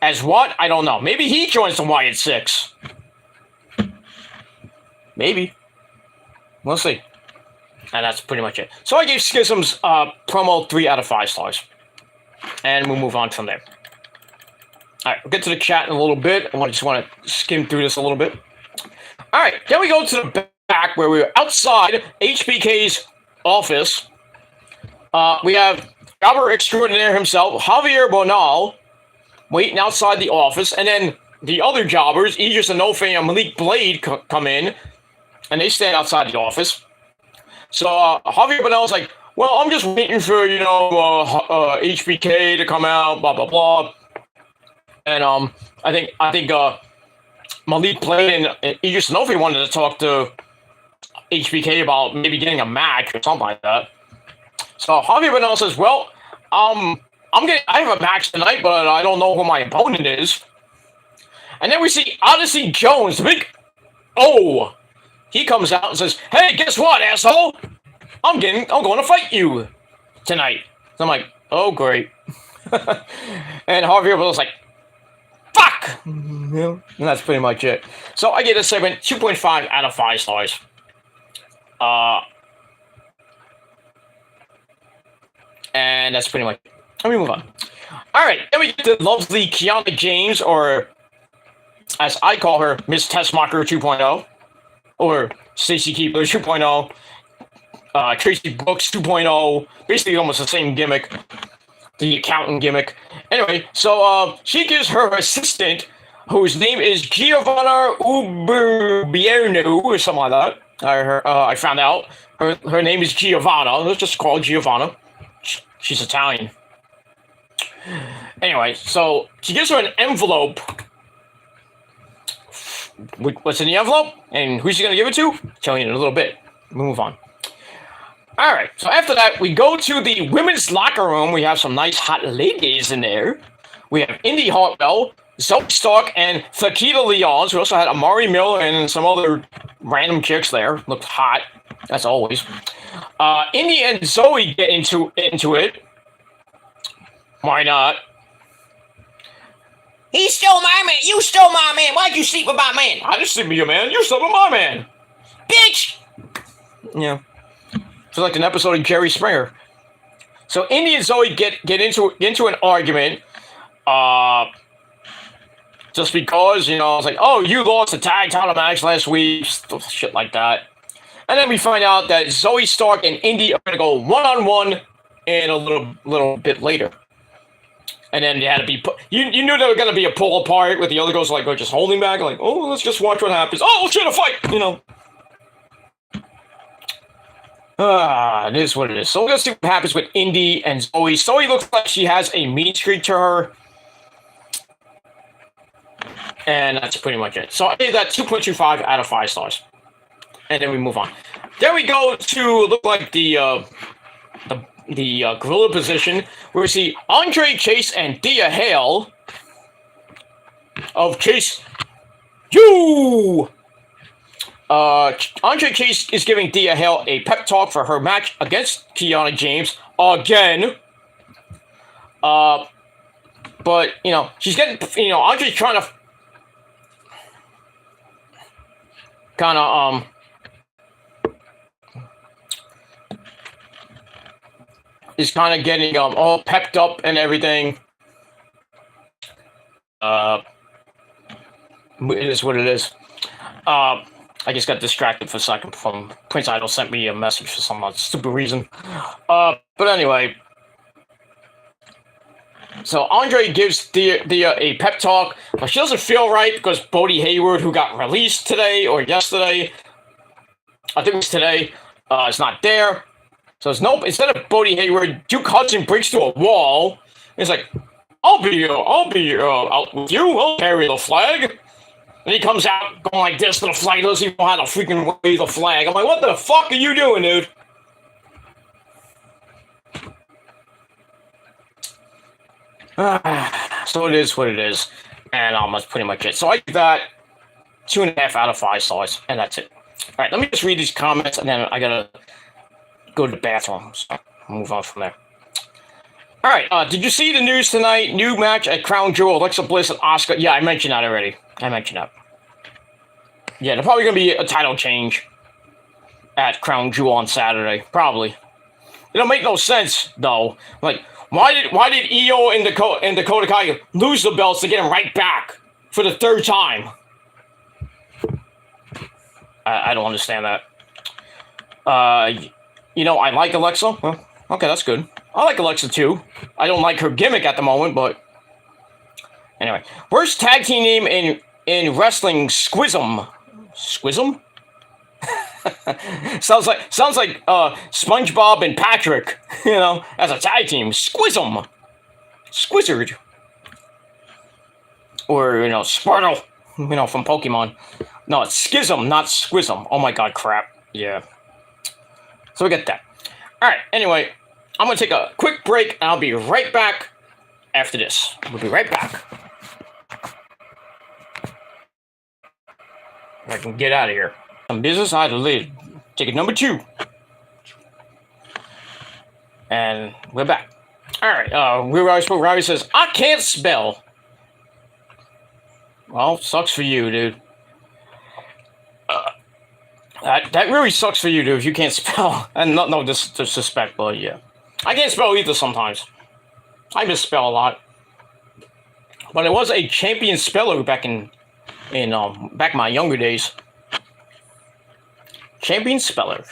as what? I don't know. Maybe he joins the Wyatt Six. Maybe. We'll see. And that's pretty much it. So I gave Schism's promo 3 out of 5 stars. And we'll move on from there. All right, we'll get to the chat in a little bit. I just want to skim through this a little bit. All right, then we go to the back where we were outside HBK's office. We have jobber extraordinaire himself, Javier Bonal, waiting outside the office. And then the other jobbers, Idris Enofe and Malik Blade, come in. And they stand outside the office. So Javier Bonal's like, well, I'm just waiting for, HBK to come out, blah, blah, blah. And I think Malik Blade and Idris Enofe wanted to talk to HBK about maybe getting a match or something like that. So Javier Bonal says, well, I have a match tonight, but I don't know who my opponent is. And then we see Odyssey Jones, the big O. He comes out and says, hey, guess what, asshole? I'm going to fight you tonight. So I'm like, oh, great. And Javier Bonal's like, fuck! And that's pretty much it. So I get this segment 2.5 out of 5 stars. And that's pretty much it. Let me move on. All right, then we get the lovely Kiana James, or as I call her, Miss Tessmacher 2.0, or Stacy Keebler 2.0, Tracy Brooks 2.0, basically almost the same gimmick, the accountant gimmick. Anyway, so she gives her assistant, whose name is Giovanna Uberbierno, or something like that. I found out her name is Giovanna. Let's just call her Giovanna. She's Italian. Anyway, so she gives her an envelope. What's in the envelope? And who's she going to give it to? I'll tell you in a little bit. Move on. Alright, so after that, we go to the women's locker room. We have some nice hot ladies in there. We have Indy Hartwell, Zoe Stark, and Fakita Leons. We also had Amari Miller and some other random chicks there. Looked hot, as always. Indy and Zoe get into it. Why not? He stole my man. You stole my man. Why'd you sleep with my man? I didn't sleep with your man. You slept with my man. Bitch! Yeah. It's like an episode of Jerry Springer. So Indy and Zoe get into an argument. Just because, I was like, oh, you lost the tag title match last week. Shit like that. And then we find out that Zoe Stark and Indy are going to go one-on-one in a little bit later. And then they had to be you knew there was going to be a pull apart with the other girls like just holding back, like, oh, let's just watch what happens. Oh, shit, a fight, it is what it is. So let's see what happens with Indy and Zoe. Zoe looks like she has a mean streak to her. And that's pretty much it. So I gave that 2.25 out of 5 stars. And then we move on. Then we go to look like the gorilla position, where we see Andre Chase and Thea Hale of Chase U. Andre Chase is giving Thea Hale a pep talk for her match against Kiana James again. But she's getting, Andre's trying to kind of is kind of getting all pepped up and everything. It is what it is. I just got distracted for a second from Prince Idol sent me a message for some stupid reason. But anyway, so Andre gives Thea a pep talk, but she doesn't feel right because Bodie Hayward, who got released today or yesterday, I think it was today, is not there. So it's nope. Instead of Bodie Hayward, Duke Hudson breaks through a wall. He's like, I'll be out with you. I'll carry the flag. And he comes out going like this to the flag. He doesn't even know how to freaking wave the flag. I'm like, what the fuck are you doing, dude? So it is what it is. And that's pretty much it. So I give that 2.5 out of 5 stars. And that's it. All right, let me just read these comments. And then I got to go to the bathroom. So I'll move on from there. All right, did you see the news tonight? New match at Crown Jewel, Alexa Bliss and Asuka. Yeah, I mentioned that already. Yeah, there's probably going to be a title change at Crown Jewel on Saturday. Probably. It'll make no sense, though. Like, why did Io and Dakota Kai lose the belts to get them right back for the 3rd time? I don't understand that. I like Alexa. Well, okay, that's good. I like Alexa, too. I don't like her gimmick at the moment, but... Anyway. Worst tag team name in wrestling, Squism. Squism? sounds like SpongeBob and Patrick, as a tag team. Squism. Squizzard. Or, Squirtle, from Pokemon. No, it's Schism, not Squism. Oh my god, crap. Yeah. So we get that. Alright, anyway, I'm going to take a quick break, and I'll be right back after this. We'll be right back. If I can get out of here. Some business I had to leave. Ticket number 2. And we're back. Alright, where I spoke, Robbie says, I can't spell. Well, sucks for you, dude. That really sucks for you, dude, if you can't spell. And no disrespect, but yeah. I can't spell either sometimes. I misspell a lot. But I was a champion speller back in my younger days. Champion speller.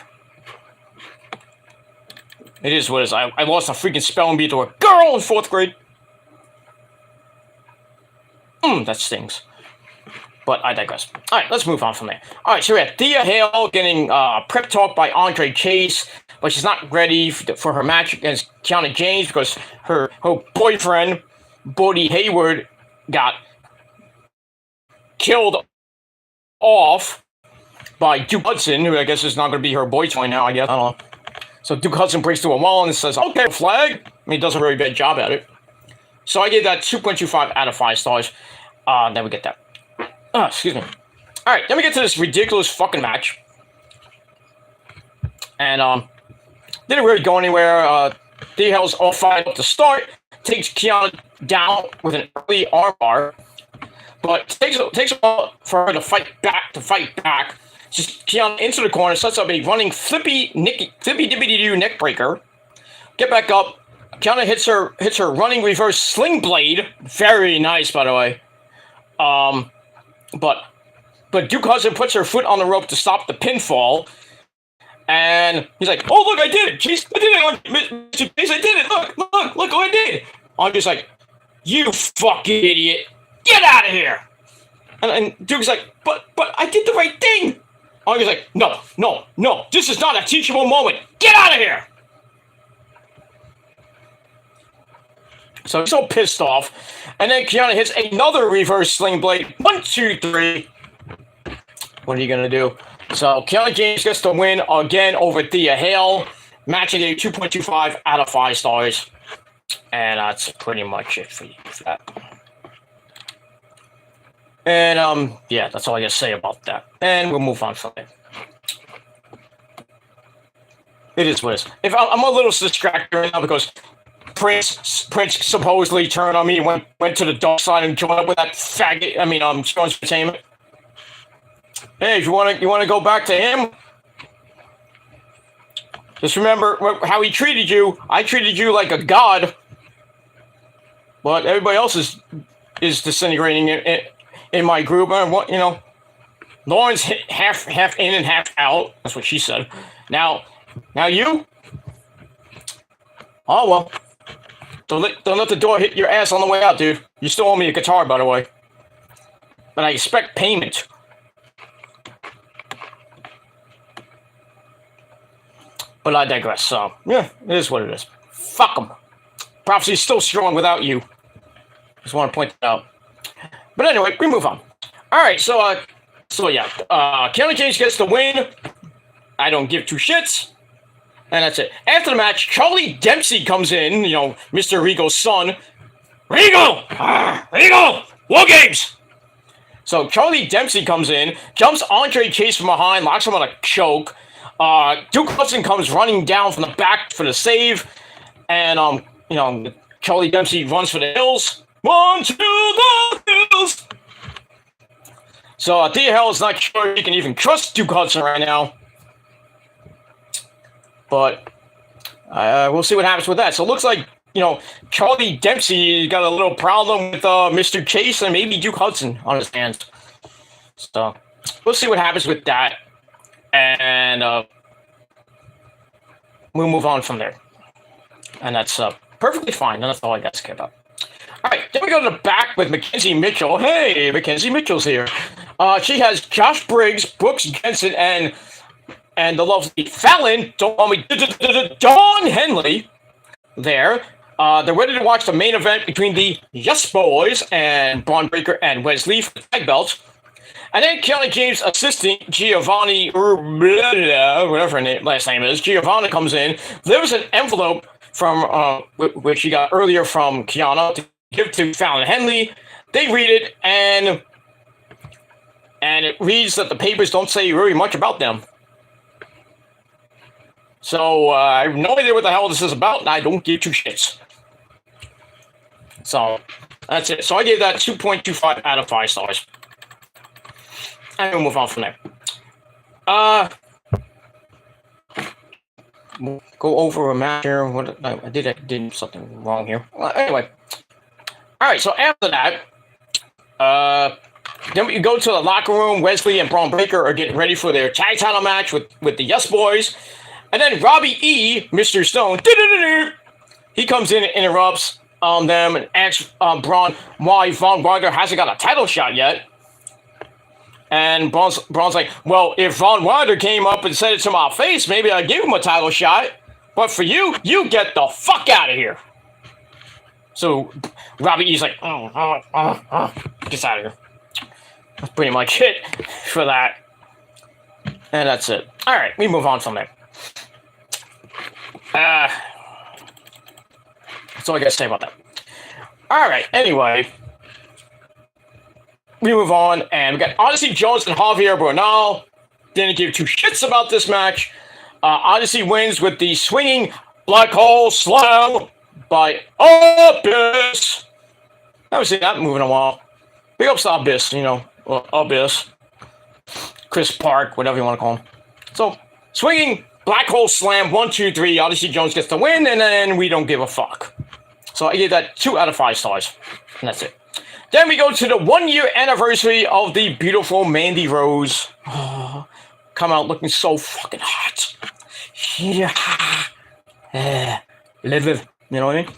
It is what it is. I lost a freaking spelling bee to a girl in 4th grade. That stings. But I digress. Alright, let's move on from there. Alright, so we have Thea Hale getting prep talk by Andre Chase, but she's not ready for her match against Kiana James because her boyfriend, Bodie Hayward, got killed off by Duke Hudson, who I guess is not going to be her boyfriend now, I guess. I don't know. So Duke Hudson breaks through a wall and says, okay, flag. I mean, he does a very bad job at it. So I gave that 2.25 out of 5 stars. Then we get that. Excuse me. Alright, then we get to this ridiculous fucking match. And, didn't really go anywhere. Hale's all fired up to start. Takes Kiana down with an early armbar. But it takes a while for her to fight back. Just Kiana into the corner, sets up a running flippy dippity-doo neck breaker. Get back up. Kiana hits her running reverse sling blade. Very nice, by the way. But Duke Hudson puts her foot on the rope to stop the pinfall. And he's like, oh, look, I did it. Jeez, I did it. Mr. Chase, I did it. Look what I did. I'm just like, you fucking idiot. Get out of here. And Duke's like, but I did the right thing. I'm just like, no. This is not a teachable moment. Get out of here. So he's so pissed off. And then Kiana hits another reverse sling blade. 1, 2, 3. What are you going to do? So Kiana James gets the win again over Thea Hale. Matching a 2.25 out of 5 stars. And that's pretty much it for that. And, yeah, that's all I got to say about that. And we'll move on from there. It is what it is. If I'm a little distracted right now because Prince supposedly turned on me and went to the dark side and joined up with that faggot. I mean, Jones Entertainment. Hey, if you want to go back to him, just remember how he treated you. I treated you like a god, but everybody else is disintegrating in my group. And Lauren's half in and half out. That's what she said. Now you. Oh well. Don't let the door hit your ass on the way out, dude. You still owe me a guitar, by the way. But I expect payment. But I digress, so, yeah, it is what it is. Fuck them. Prophecy's still strong without you. Just want to point that out. But anyway, we move on. Alright, so yeah. Kiana James gets the win. I don't give 2 shits. And that's it. After the match, Charlie Dempsey comes in, Mr. Regal's son. Regal! Regal! War Games! So Charlie Dempsey comes in, jumps Andre Chase from behind, locks him on a choke. Duke Hudson comes running down from the back for the save. And, Charlie Dempsey runs for the hills. 1, 2, the hills! So Thea Hale is not sure he can even trust Duke Hudson right now. But we'll see what happens with that. So it looks like, Charlie Dempsey got a little problem with Mr. Chase and maybe Duke Hudson on his hands. So we'll see what happens with that. And we'll move on from there. And that's perfectly fine. That's all I got to care about. All right, then we go to the back with Mackenzie Mitchell. Hey, Mackenzie Mitchell's here. She has Josh Briggs, Brooks Jensen, and the lovely Fallon, Dawn Henley there. They're ready to watch the main event between the Yes Boys and Braun Breaker and Wesley for the tag belts. And then Kiana James' assistant, Giovanni, whatever her last name is, Giovanna comes in, delivers an envelope from which she got earlier from Kiana to give to Fallon Henley. They read it, and it reads that the papers don't say very much about them. So, I have no idea what the hell this is about, and I don't give 2 shits. So, that's it. So, I gave that 2.25 out of 5 stars. And we'll move on from there. We'll go over a match here. What I did something wrong here. Well, anyway. All right, so after that, then we go to the locker room. Wesley and Braun Breaker are getting ready for their tag title match with the Yes Boys. And then Robbie E., Mr. Stone, he comes in and interrupts them and asks Braun why Von Wilder hasn't got a title shot yet. And Braun's like, well, if Von Wilder came up and said it to my face, maybe I'd give him a title shot. But for you, you get the fuck out of here. So Robbie E's like, gets out of here. That's pretty much it for that. And that's it. All right, we move on from there. That's all I got to say about that. All right, anyway. We move on, and we got Odyssey Jones and Javier Bernal. Didn't give two shits about this match. Odyssey wins with the swinging black hole slam by Abyss. I haven't seen that move in a while. Big ups to Abyss, Abyss. Chris Park, whatever you want to call him. So, swinging black hole slam, 1, 2, 3. Odyssey Jones gets the win, and then we don't give a fuck. So I gave that 2 out of 5 stars, and that's it. Then we go to the 1-year anniversary of the beautiful Mandy Rose. Oh, come out looking so fucking hot. Yeah. Live. You know what I mean?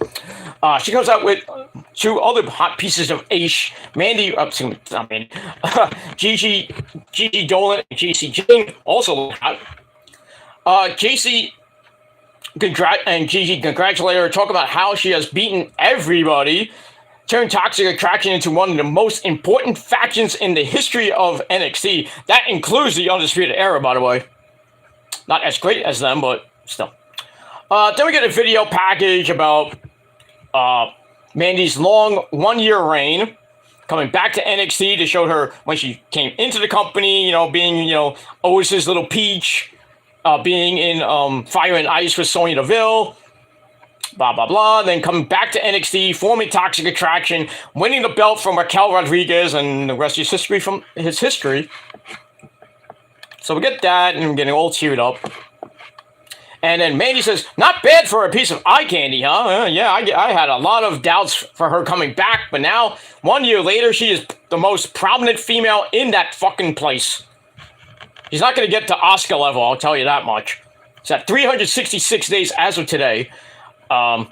She comes out with 2 other hot pieces of ace. Mandy, Gigi Dolan and JC Jane also look hot. JC and Gigi congratulate her, talk about how she has beaten everybody, turned Toxic Attraction into one of the most important factions in the history of NXT. That includes the Undisputed Era, by the way. Not as great as them, but still. Then we get a video package about Mandy's long 1-year reign, coming back to NXT to show her when she came into the company, being, Otis's little peach, being in Fire and Ice with Sonya Deville, blah, blah, blah. Then coming back to NXT, forming Toxic Attraction, winning the belt from Raquel Rodriguez, and the rest is history from his history. So we get that, and we're getting all teared up. And then Mandy says, not bad for a piece of eye candy, huh? Yeah, I had a lot of doubts for her coming back, but now, 1 year later, she is the most prominent female in that fucking place. She's not going to get to Asuka level, I'll tell you that much. It's at 366 days as of today. And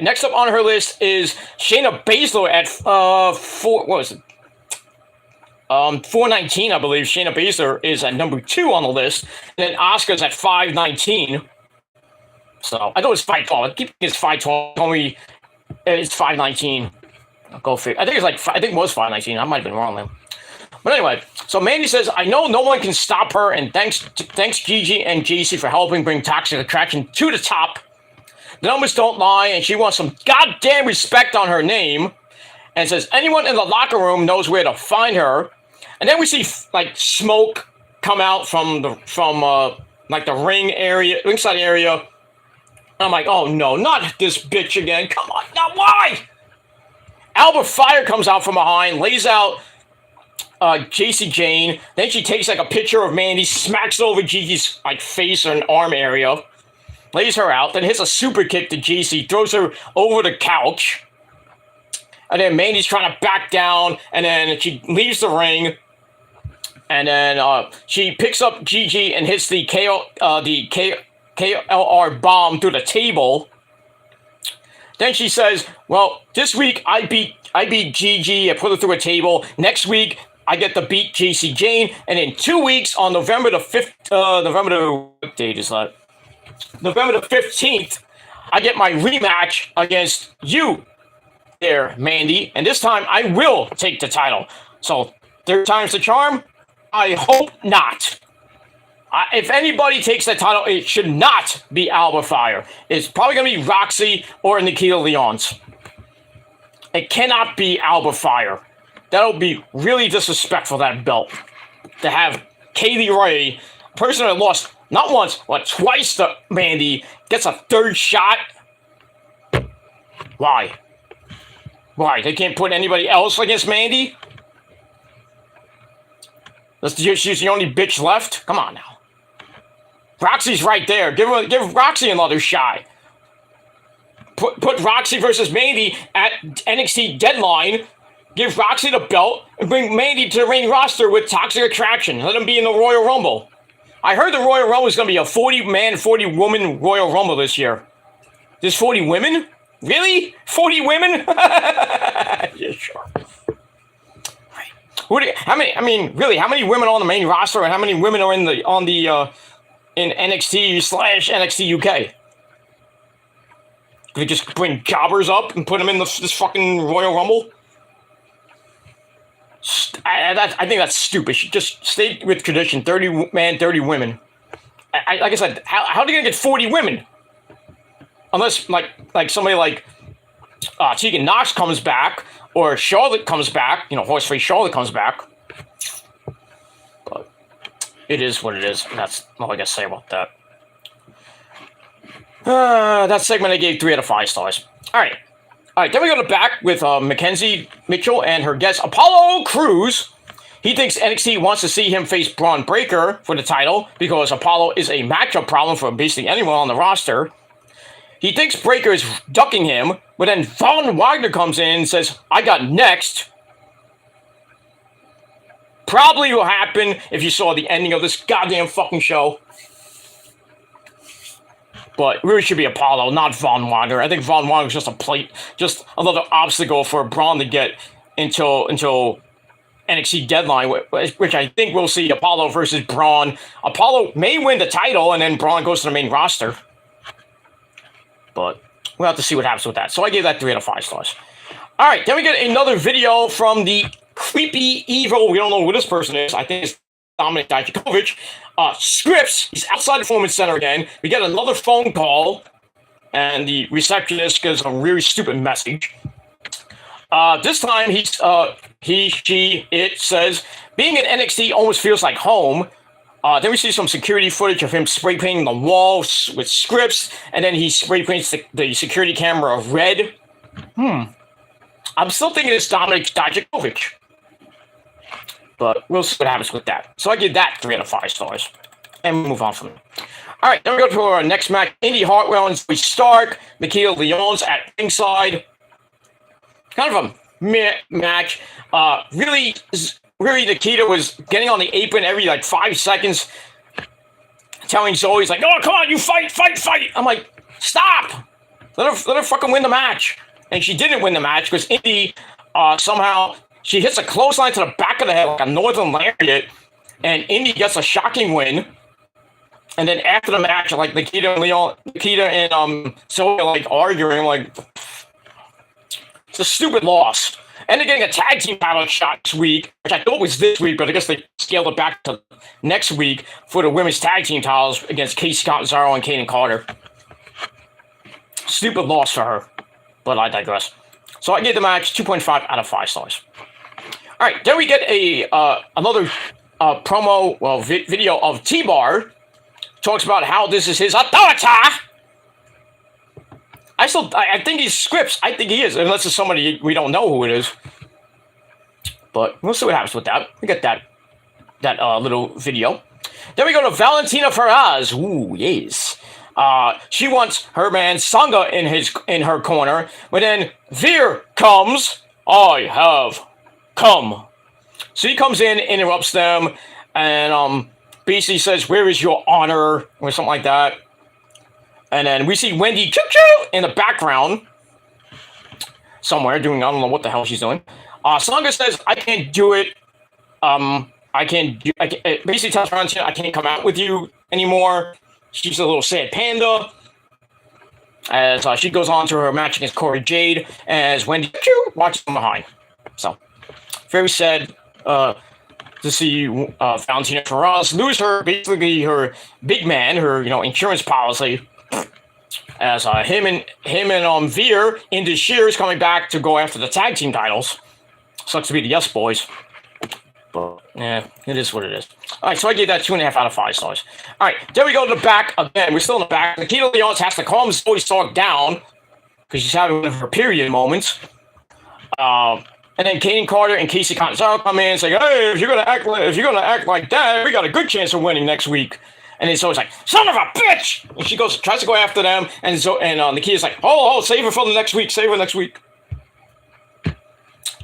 next up on her list is Shayna Baszler at 419, I believe. Shayna Baszler is at number 2 on the list. And then Asuka's at 519. So, I know it's 512. I keep thinking it's 512. Told me it's 519. I'll go figure. I think it was 519. I might have been wrong then. But anyway, so Mandy says, I know no one can stop her, and thanks Gigi and JC for helping bring Toxic Attraction to the top. The numbers don't lie, and she wants some goddamn respect on her name. And says anyone in the locker room knows where to find her. And then we see smoke come out from the ringside area. And I'm like, oh no, not this bitch again. Come on, now why? Alba Fire comes out from behind, lays out JC Jane. Then she takes a picture of Mandy, smacks it over Gigi's face or arm area, lays her out, then hits a super kick to JC, throws her over the couch. And then Mandy's trying to back down, and then she leaves the ring. And then she picks up Gigi and hits the KLR bomb through the table. Then she says, well, this week I beat Gigi, I put her through a table. Next week, I get to beat JC Jane. And in 2 weeks, on November the 5th, what date is that? November the 15th, I get my rematch against you there, Mandy, and this time I will take the title. So, 3rd time's the charm? I hope not. If anybody takes that title, it should not be Alba Fire. It's probably going to be Roxy or Nikita Lyons. It cannot be Alba Fire. That'll be really disrespectful, that belt. To have Kaylee Ray, a person that lost not once, but twice to Mandy, gets a 3rd shot. Why? Why? They can't put anybody else against Mandy? She's the only bitch left? Come on now. Roxy's right there. Give Roxy another shot. put Roxy versus Mandy at NXT Deadline. Give Roxy the belt and bring Mandy to the main roster with Toxic Attraction. Let them be in the Royal Rumble. I heard the Royal Rumble is going to be a 40-man, 40-woman Royal Rumble this year. There's 40 women? Really? 40 women? Yeah, sure. How many? I mean, really? How many women are on the main roster, and how many women are in NXT/NXT UK? Could we just bring jobbers up and put them in this fucking Royal Rumble? I think that's stupid. Just stay with tradition. 30 man, 30 women. Like I said, how are they gonna get 40 women? Unless like somebody like Tegan Knox comes back, or Charlotte comes back. You know, horse-face Charlotte comes back. But it is what it is. And that's all I gotta say about that. That segment I gave 3 out of 5 stars. All right, then we go to back with Mackenzie Mitchell and her guest Apollo Crews. He thinks NXT wants to see him face Braun Breaker for the title because Apollo is a matchup problem for basically anyone on the roster. He thinks Breaker is ducking him, but then Von Wagner comes in and says, I got next. Probably will happen if you saw the ending of this goddamn fucking show. But it really should be Apollo, not Von Wagner. I think Von Wagner is just another obstacle for Braun to get until NXT Deadline, which I think we'll see Apollo versus Braun. Apollo may win the title, and then Braun goes to the main roster. But we'll have to see what happens with that. So I gave that 3 out of 5 stars. All right, then we get another video from the creepy, evil, we don't know who this person is. I think it's Dominic Dijakovic. Scripps, he's outside the Performance Center again. We get another phone call, and the receptionist gives a really stupid message. This time, it says, being at NXT almost feels like home. Then we see some security footage of him spray painting the walls with Scripps, and then he spray paints the security camera red. I'm still thinking it's Dominic Dijakovic. But we'll see what happens with that. So I give that 3 out of 5 stars. And we'll move on from it. All right, then we go to our next match. Indy Hartwell and Zoe Stark. Nikita Lyons at ringside. Kind of a meh match. Really, Nikita was getting on the apron every 5 seconds, telling Zoe, he's like, "Oh, come on, you fight, fight, fight." I'm like, stop. Let her fucking win the match. And she didn't win the match because Indy somehow she hits a clothesline to the back of the head like a Northern Lariat, and Indy gets a shocking win. And then after the match, Nikita and Zoe arguing, it's a stupid loss. And they're getting a tag team title shot this week, which I thought was this week, but I guess they scaled it back to next week for the women's tag team titles against Casey Catanzaro and Kaden Carter. Stupid loss for her, but I digress. So I gave the match 2.5 out of 5 stars. All right, then we get another promo, video of T-Bar. Talks about how this is his authority. I think he's Scripps. I think he is, unless it's somebody we don't know who it is. But we'll see what happens with that. We get that little video. Then we go to Valentina Feroz. Ooh, yes. She wants her man Sangha in her corner, but then Veer comes. I have come. So he comes in, interrupts them, and basically says, "Where is your honor?" or something like that. And then we see Wendy choo-choo in the background somewhere doing, I don't know what the hell she's doing. Sangha says, "I can't do it. Basically tells Valentina, I can't come out with you anymore." She's a little sad panda. As she goes on to her match against Corey Jade, as Wendy watches from behind. So, very sad to see Valentina Feroz lose her big man, her insurance policy. As him and Veer into Shears coming back to go after the tag team titles. Sucks to be the Yes Boys. But, yeah, it is what it is. All right, so I gave that 2.5 out of 5 stars. All right, then we go to the back again. We're still in the back. Nikita Lyons has to calm Zoe Stark down because she's having one of her period moments. And then Kaden Carter and Casey Catanzaro come in and say, "Hey, if you're gonna act like that, we got a good chance of winning next week." And then Zoe's like, son of a bitch! And she tries to go after them, and Nikita's like, oh, save her for the next week, save her next week.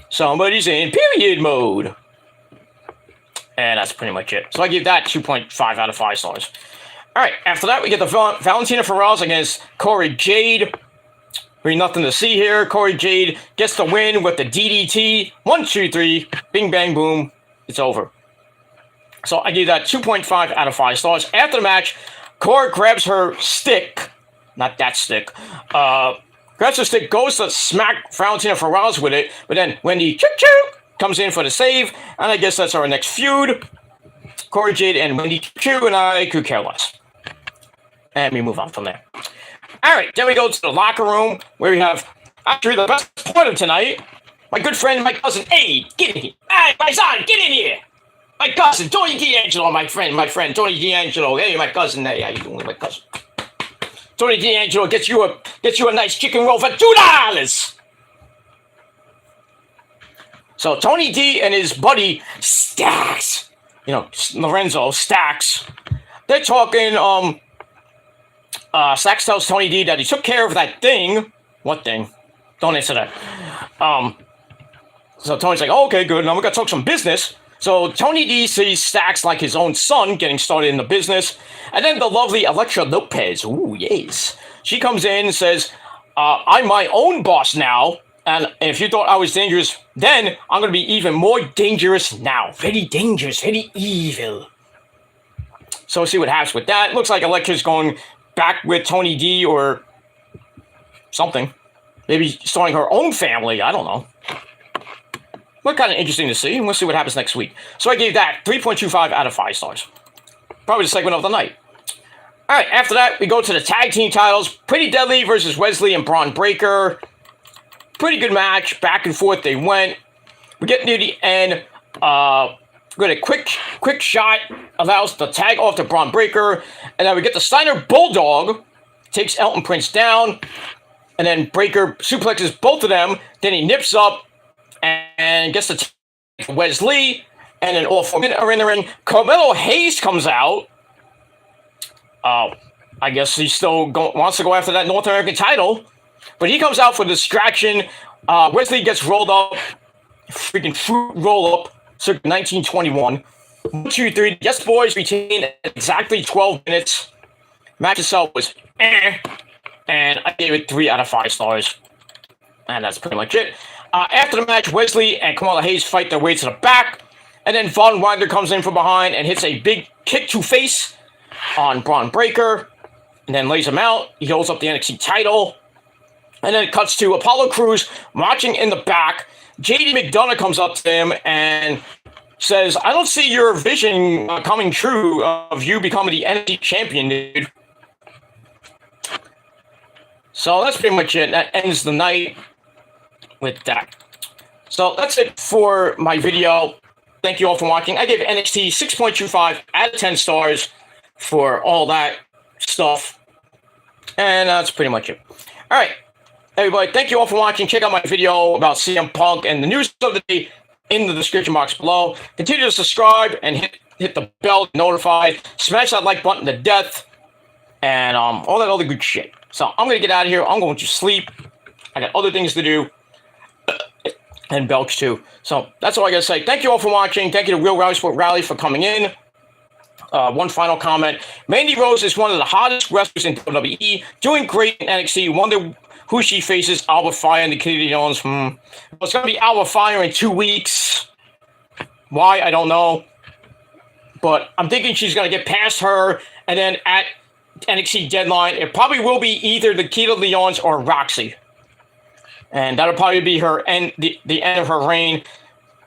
Somebody's in period mode. And that's pretty much it. So I give that 2.5 out of 5 stars. Alright, after that, we get the Valentina Ferraz against Corey Jade. Really nothing to see here. Corey Jade gets the win with the DDT. 1, 2, 3. Bing, bang, boom. It's over. So I give that 2.5 out of 5 stars. After the match, Corey grabs her stick. Not that stick. Grabs her stick, goes to smack Valentina Ferraz with it. But then Wendy choo-choo comes in for the save. And I guess that's our next feud. Corey Jade and Wendy choo, and I could care less. And we move on from there. Alright, then we go to the locker room where we have actually the best part of tonight. My good friend, my cousin, hey, get in here. Hey, my son, get in here. My cousin, Tony D'Angelo, my friend, Tony D'Angelo. Hey, my cousin, hey, how you doing, my cousin? Tony D'Angelo gets you a nice chicken roll for $2. So Tony D and his buddy Stacks, Lorenzo Stacks, they're talking. Stacks tells Tony D that he took care of that thing. What thing? Don't answer that. So Tony's like, oh, okay, good. Now we're gonna talk some business. So Tony D sees Stacks like his own son getting started in the business. And then the lovely Elektra Lopez, ooh, yes. She comes in and says, I'm my own boss now. And if you thought I was dangerous then, I'm going to be even more dangerous now. Very dangerous, very evil. So we'll see what happens with that. Looks like Elektra's going back with Tony D or something. Maybe starting her own family, I don't know. But kind of interesting to see, and we'll see what happens next week. So I gave that 3.25 out of 5 stars. Probably the segment of the night. Alright, after that, we go to the tag team titles. Pretty Deadly versus Wesley and Braun Breaker. Pretty good match. Back and forth they went. We get near the end. We get a quick shot. Allows the tag off to Braun Breaker. And then we get the Steiner Bulldog. Takes Elton Prince down. And then Breaker suplexes both of them. Then he nips up. And gets the tag to Wesley. And then all 4 men are in the ring. Carmelo Hayes comes out. I guess he still wants to go after that North American title. But he comes out for distraction. Wesley gets rolled up. Freaking fruit roll up. Circa 1921. 1, 2, 3. Yes, boys retain exactly 12 minutes. Match itself was And I gave it 3 out of 5 stars. And that's pretty much it. After the match, Wesley and Kamala Hayes fight their way to the back. And then Von Wilder comes in from behind and hits a big kick to face on Braun Breaker. And then lays him out. He holds up the NXT title. And then it cuts to Apollo Crews watching in the back. JD McDonough comes up to him and says, I don't see your vision coming true of you becoming the NXT champion, dude. So that's pretty much it. That ends the night with that. So that's it for my video. Thank you all for watching. I gave NXT 6.25 out of 10 stars for all that stuff. And that's pretty much it. All right. Everybody, thank you all for watching. Check out my video about CM Punk and the news of the day in the description box below. Continue to subscribe and hit the bell to be notified. Smash that like button to death. And all that other good shit. So I'm going to get out of here. I'm going to sleep. I got other things to do. And belch too. So that's all I got to say. Thank you all for watching. Thank you to Real Rally Sport Rally for coming in. One final comment. Mandy Rose is one of the hottest wrestlers in WWE. Doing great in NXT. Wonder who she faces. Alba Fire and the Canadians. Well, it's going to be Alba Fire in 2 weeks. Why? I don't know. But I'm thinking she's going to get past her. And then at NXT Deadline, it probably will be either the Keita Leons or Roxy. And that'll probably be her end, the end of her reign.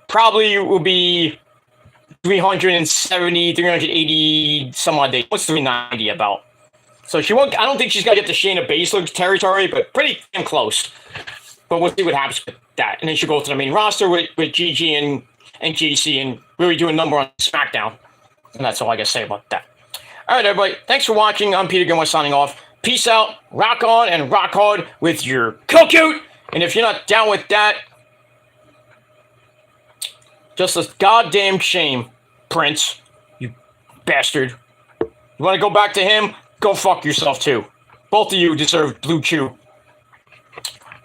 Probably will be 370, 380, some odd day. What's 390 about? So she won't. I don't think she's gonna get to Shayna Baszler's territory, but pretty damn close. But we'll see what happens with that. And then she'll go to the main roster with Gigi and GC and really do a number on SmackDown. And that's all I gotta say about that. All right, everybody. Thanks for watching. I'm Peter Gilmore signing off. Peace out. Rock on and rock hard with your cookoot. And if you're not down with that, just a goddamn shame, Prince. You bastard. You want to go back to him? Go fuck yourself too. Both of you deserve blue chew.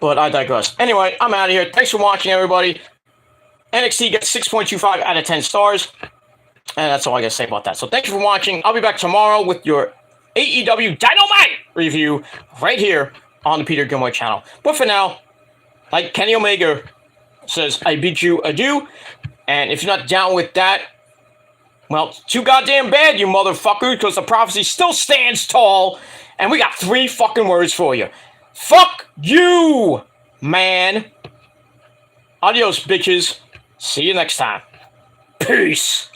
But I digress. Anyway, I'm out of here. Thanks for watching, everybody. NXT gets 6.25 out of 10 stars. And that's all I got to say about that. So thank you for watching. I'll be back tomorrow with your AEW Dynamite review right here on the Peter Gilmore channel. But for now, like Kenny Omega says, I bid you adieu. And if you're not down with that, well, it's too goddamn bad, you motherfucker, because the prophecy still stands tall. And we got 3 fucking words for you. Fuck you, man. Adios, bitches. See you next time. Peace.